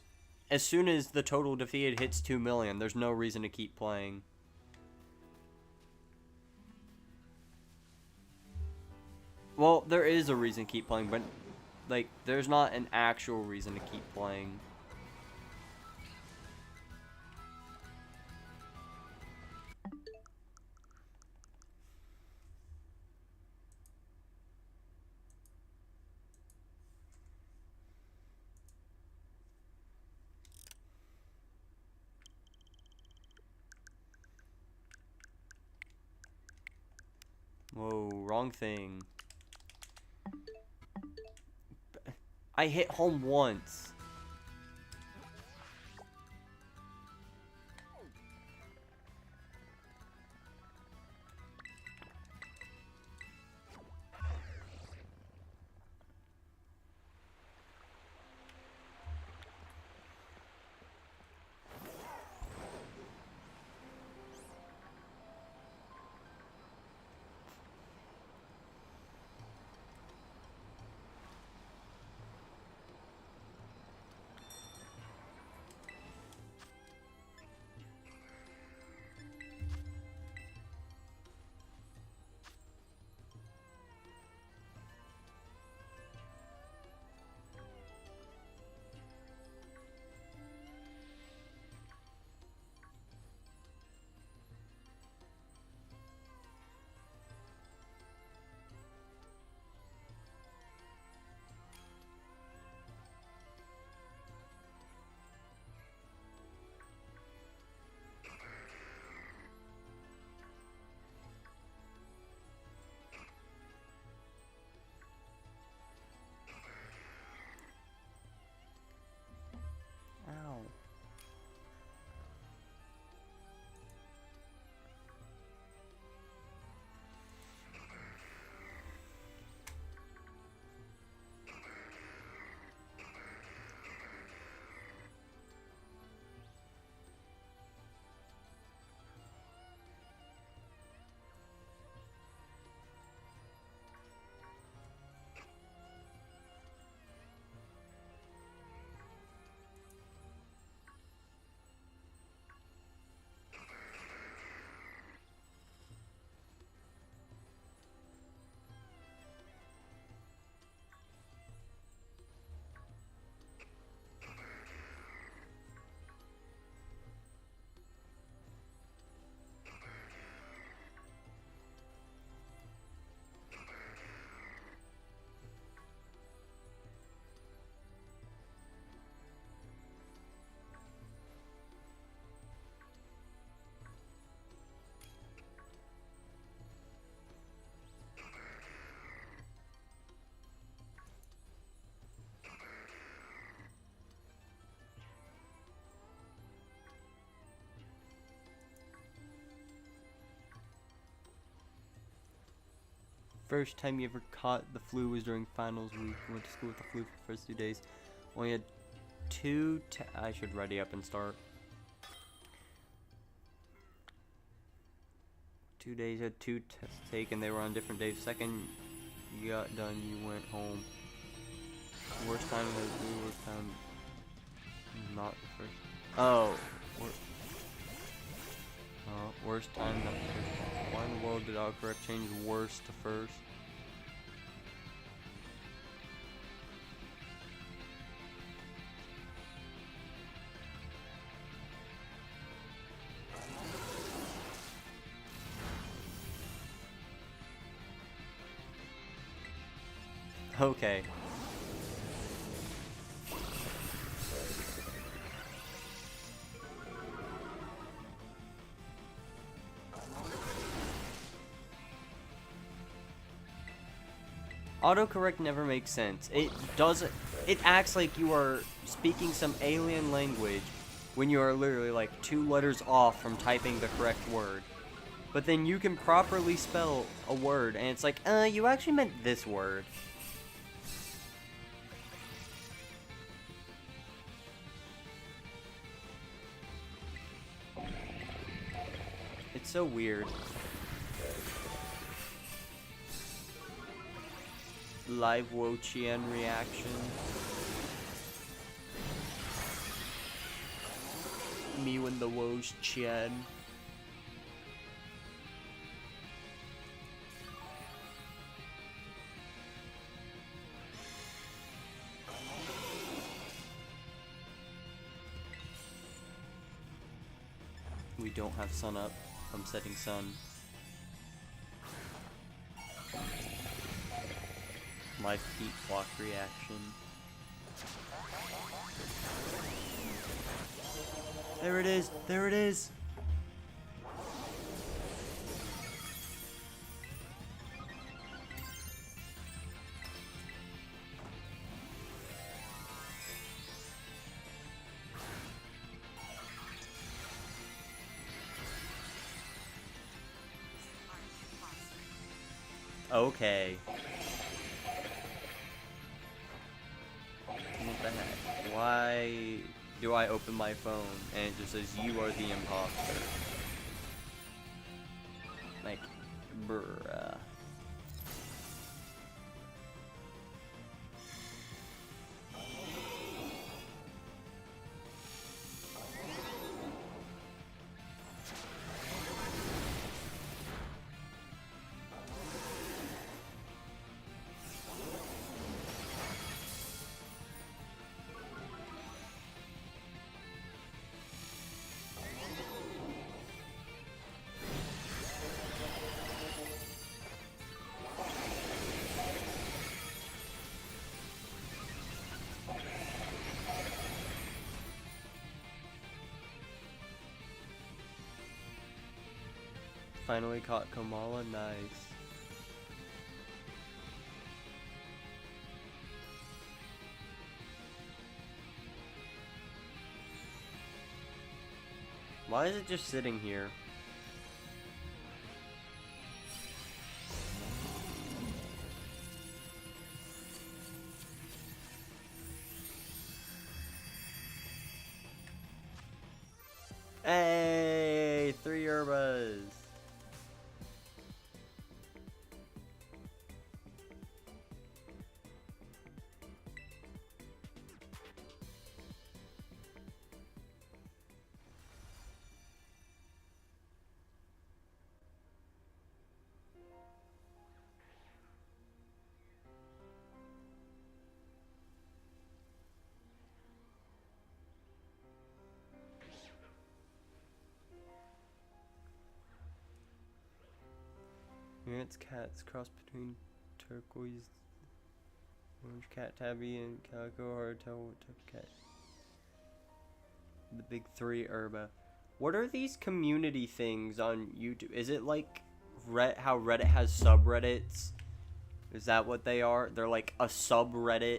as soon as the total defeated hits 2 million, there's no reason to keep playing. Well, there is a reason to keep playing, but like there's not an actual reason to keep playing. Whoa, wrong thing. I hit home once. First time you ever caught the flu was during finals week. Went to school with the flu for the first 2 days. Only had I should ready up and start. 2 days, had 2 tests taken. They were on different days. Second you got done, you went home. Worst time was the worst time. Not the first. Oh. Worst time, not the first time. Why in the world did autocorrect change worst to first? Okay. Autocorrect never makes sense. It doesn't. It acts like you are speaking some alien language when you are literally like 2 letters off from typing the correct word. But then you can properly spell a word, and it's like, you actually meant this word. It's so weird. Live Wo-Chien reaction. Me when the Wo-Chien. We don't have sun up. I'm setting sun. Live heat block reaction. There it is! There it is! Okay. What the heck? Why do I open my phone and it just says you are the imposter? Like, bruh. Finally caught Kamala, nice. Why is it just sitting here? Hey, 3 Urbas. Here it's cats, cross between turquoise, orange cat tabby, and calico hard tail type cat. The big 3 Urba. What are these community things on YouTube? Is it like how Reddit has subreddits? Is that what they are? They're like a subreddit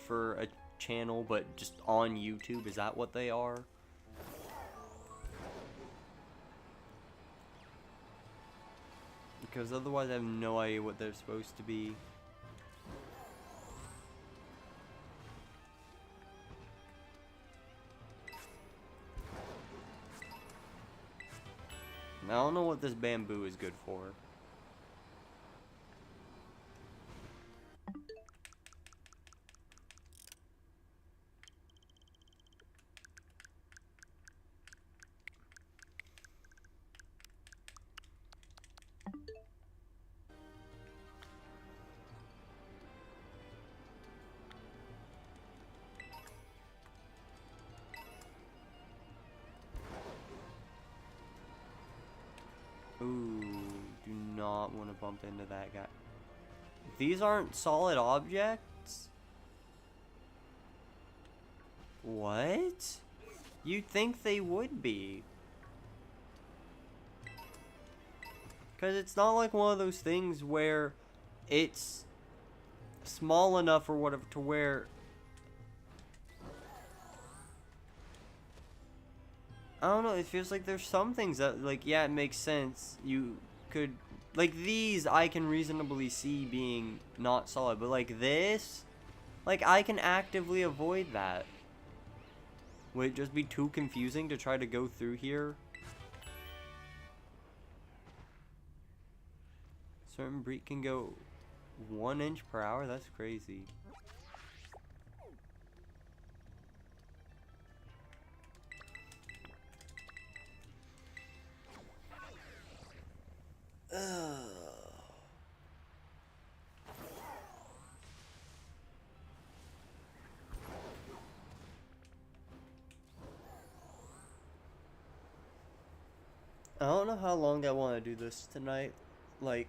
for a channel, but just on YouTube. Is that what they are? because otherwise I have no idea what they're supposed to be. I don't know what this bamboo is good for. Ooh, do not want to bump into that guy. These aren't solid objects? What? You'd think they would be. Because it's not like one of those things where it's small enough or whatever to where... I don't know, it feels like there's some things that, like, yeah, it makes sense. You could... Like, these I can reasonably see being not solid. But, like, this... Like, I can actively avoid that. Would it just be too confusing to try to go through here? Certain breed can go 1 inch per hour? That's crazy. I don't know how long I want to do this tonight. Like,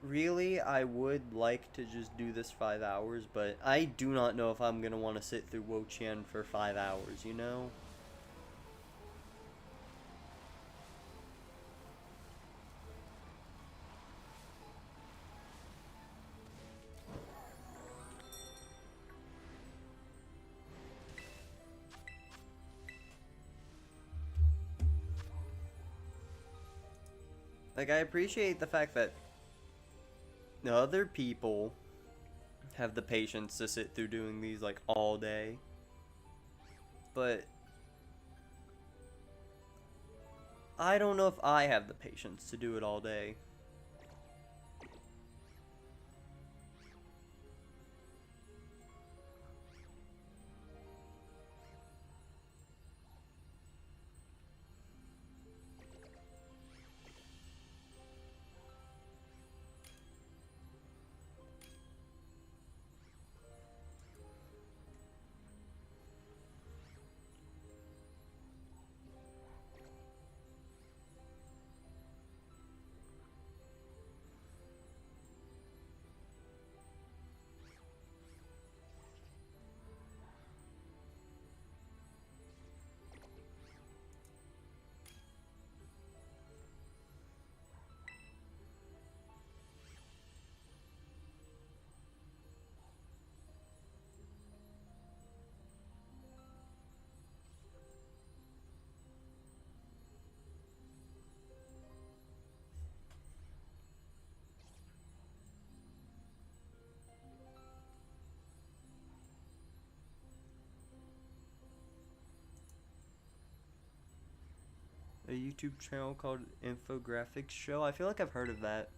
really, I would like to just do this 5 hours, but I do not know if I'm going to want to sit through Wo-Chien for 5 hours, you know? Like, I appreciate the fact that other people have the patience to sit through doing these, like, all day. But I don't know if I have the patience to do it all day. A YouTube channel called Infographics Show? I feel like I've heard of that.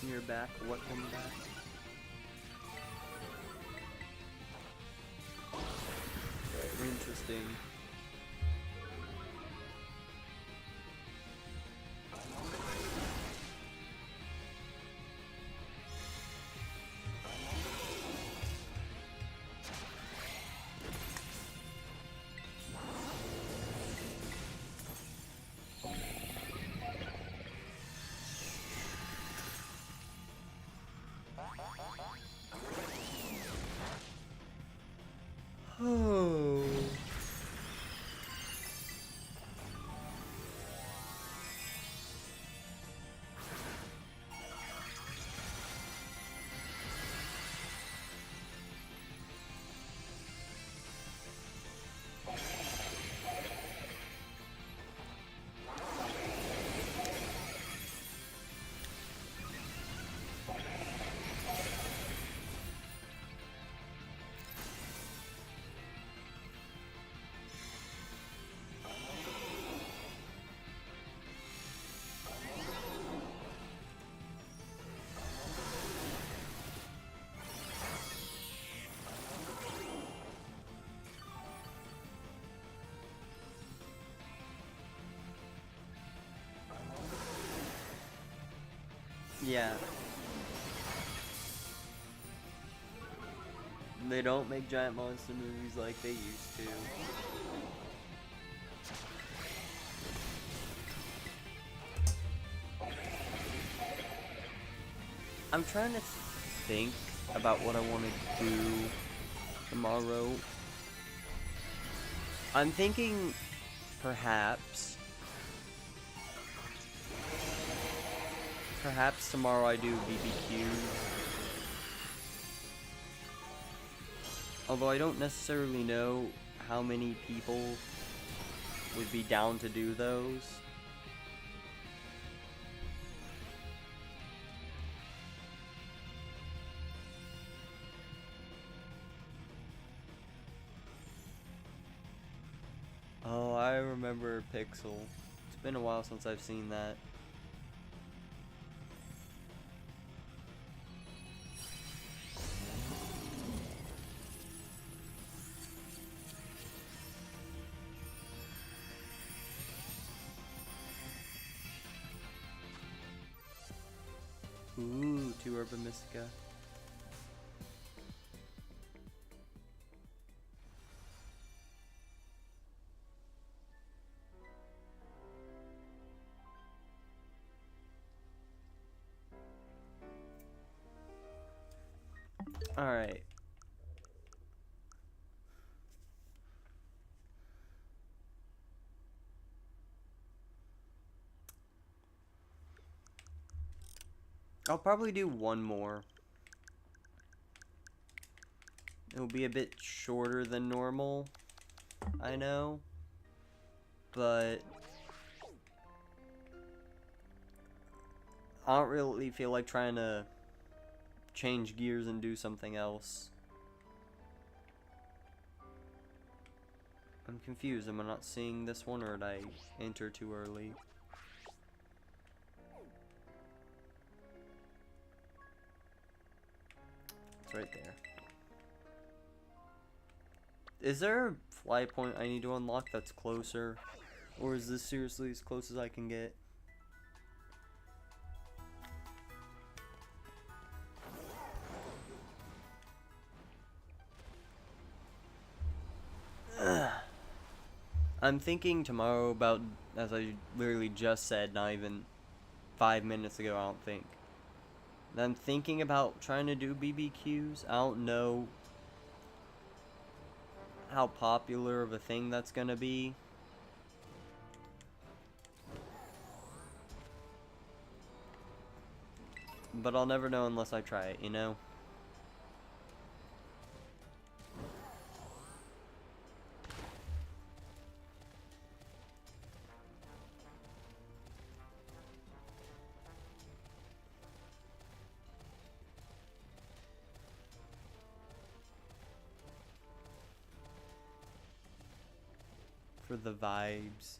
You're back. What come back? Interesting. Oh. Yeah. They don't make giant monster movies like they used to. I'm trying to think about what I want to do tomorrow. I'm thinking perhaps tomorrow I do BBQ. Although I don't necessarily know how many people would be down to do those. Oh, I remember Pixel. It's been a while since I've seen that. Ooh, 2 Urban Mystica. Alright. I'll probably do one more. It'll be a bit shorter than normal, I know, but I don't really feel like trying to change gears and do something else. I'm confused. Am I not seeing this one, or did I enter too early? It's right there. Is there a fly point I need to unlock that's closer? Or is this seriously as close as I can get? I'm thinking tomorrow about, as I literally just said, not even 5 minutes ago, I don't think. I'm thinking about trying to do BBQs. I don't know how popular of a thing that's gonna be. But I'll never know unless I try it, you know? For the vibes.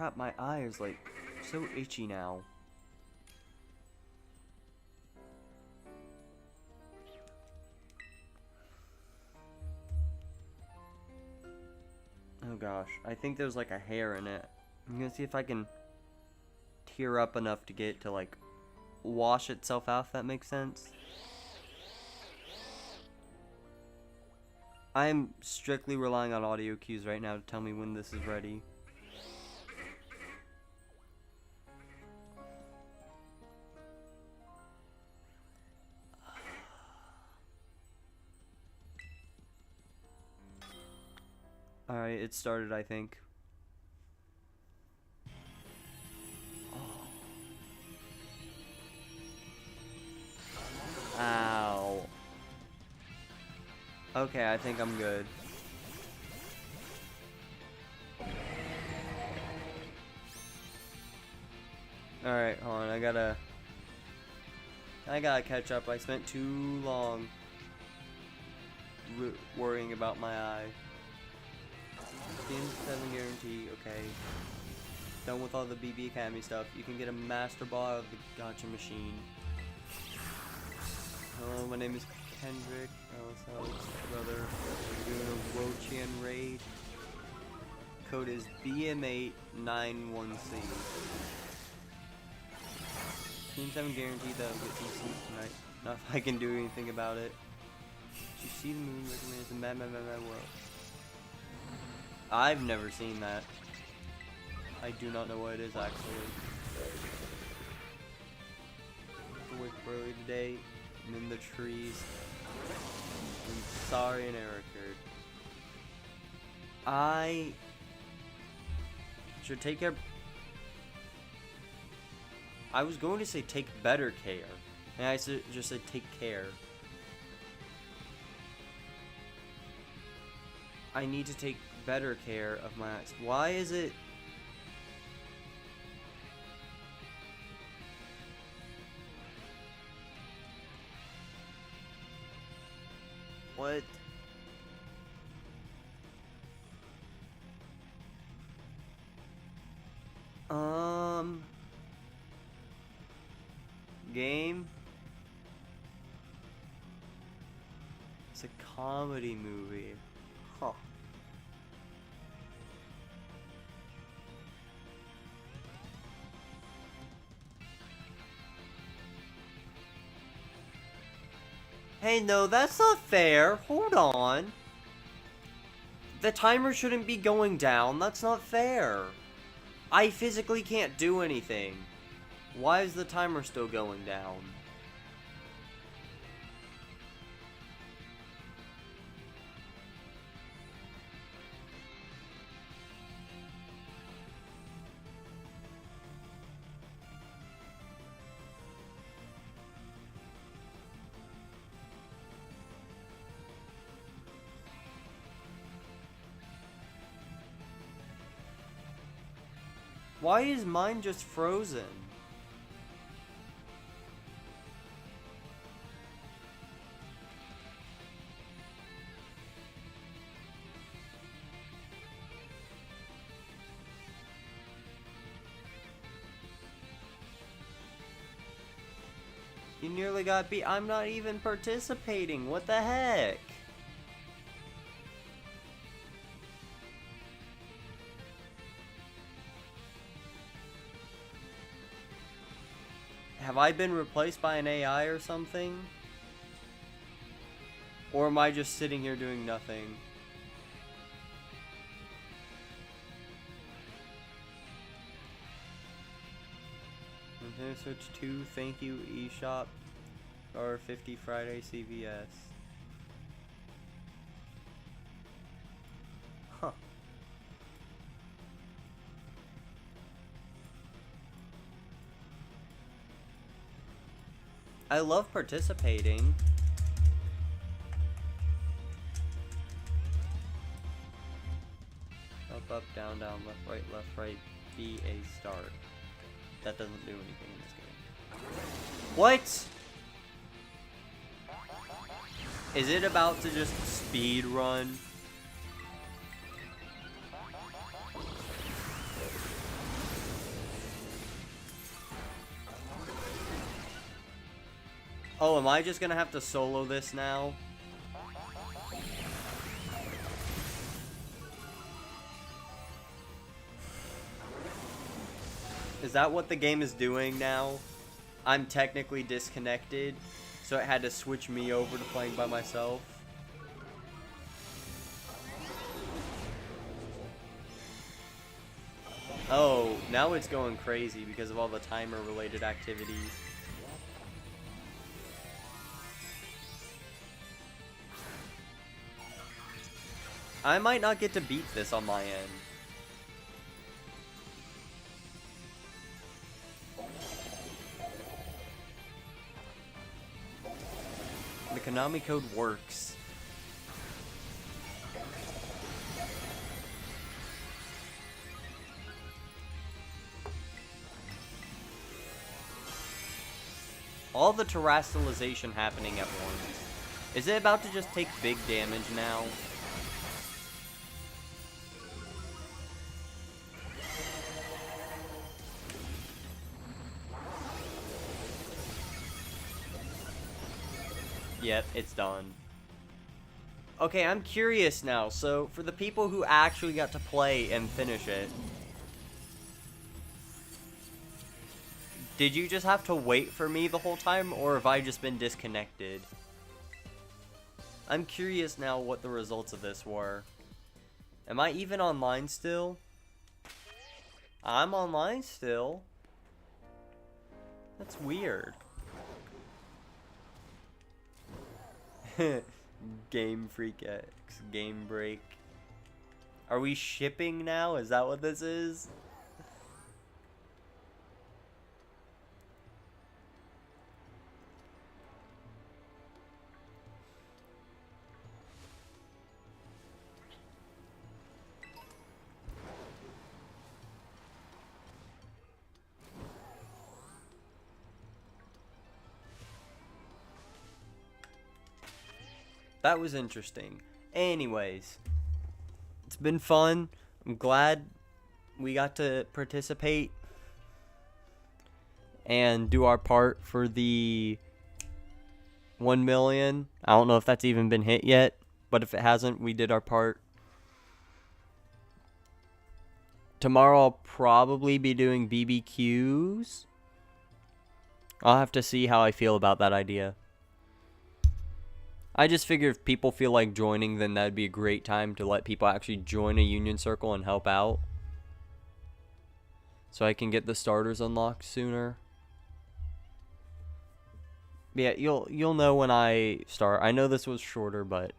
crap, my eye is like so itchy now. Oh gosh, I think there's like a hair in it. I'm gonna see if I can tear up enough to get it to like wash itself out, if that makes sense. I'm strictly relying on audio cues right now to tell me when this is ready. Alright, it started, I think. Ow. Okay, I think I'm good. Alright, hold on, I gotta catch up. I spent too long worrying about my eye. Skin 7 guarantee, okay. Done with all the BB Academy stuff. You can get a Master Ball out of the Gotcha machine. Hello, my name is Kendrick. Brother. We're doing a Wo-Chien raid. Code is BM891C. Team 7 guaranteed that I'll get some sleep tonight. Not if I can do anything about it. Did you see the moon recommends a mad world? I've never seen that. I do not know what it is actually. I wake up early today. I'm in the trees. I'm sorry an error occurred. I should take care. I was going to say take better care, and I just said take care. I need to take better care of my eyes. Why is it? What? Game? It's a comedy movie. Huh. Hey, no, that's not fair. Hold on. The timer shouldn't be going down. That's not fair. I physically can't do anything. Why is the timer still going down? Why is mine just frozen? You nearly got beat. I'm not even participating. What the heck? Have I been replaced by an AI or something? Or am I just sitting here doing nothing? Nintendo Switch 2, thank you, eShop, $50 Friday, CVS. Huh. I love participating. Up, down, left, right, B, A, start. That doesn't do anything in this game. What? Is it about to just speed run? Oh, am I just gonna have to solo this now? Is that what the game is doing now? I'm technically disconnected, so it had to switch me over to playing by myself. Oh, now it's going crazy because of all the timer-related activities. I might not get to beat this on my end. The Konami code works. All the terrestrialization happening at once. Is it about to just take big damage now? Yep, it's done. Okay, I'm curious now. So, for the people who actually got to play and finish it, did you just have to wait for me the whole time, or have I just been disconnected? I'm curious now what the results of this were. Am I even online still? I'm online still. That's weird. Game Freak X, Game Break. Are we shipping now? Is that what this is? That was interesting. Anyways, it's been fun. I'm glad we got to participate and do our part for the 1 million. I don't know if that's even been hit yet, but if it hasn't, we did our part. Tomorrow I'll probably be doing BBQs. I'll have to see how I feel about that idea. I just figure if people feel like joining, then that'd be a great time to let people actually join a union circle and help out. So I can get the starters unlocked sooner. Yeah, you'll know when I start. I know this was shorter, but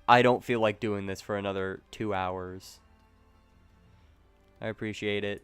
I don't feel like doing this for another 2 hours. I appreciate it.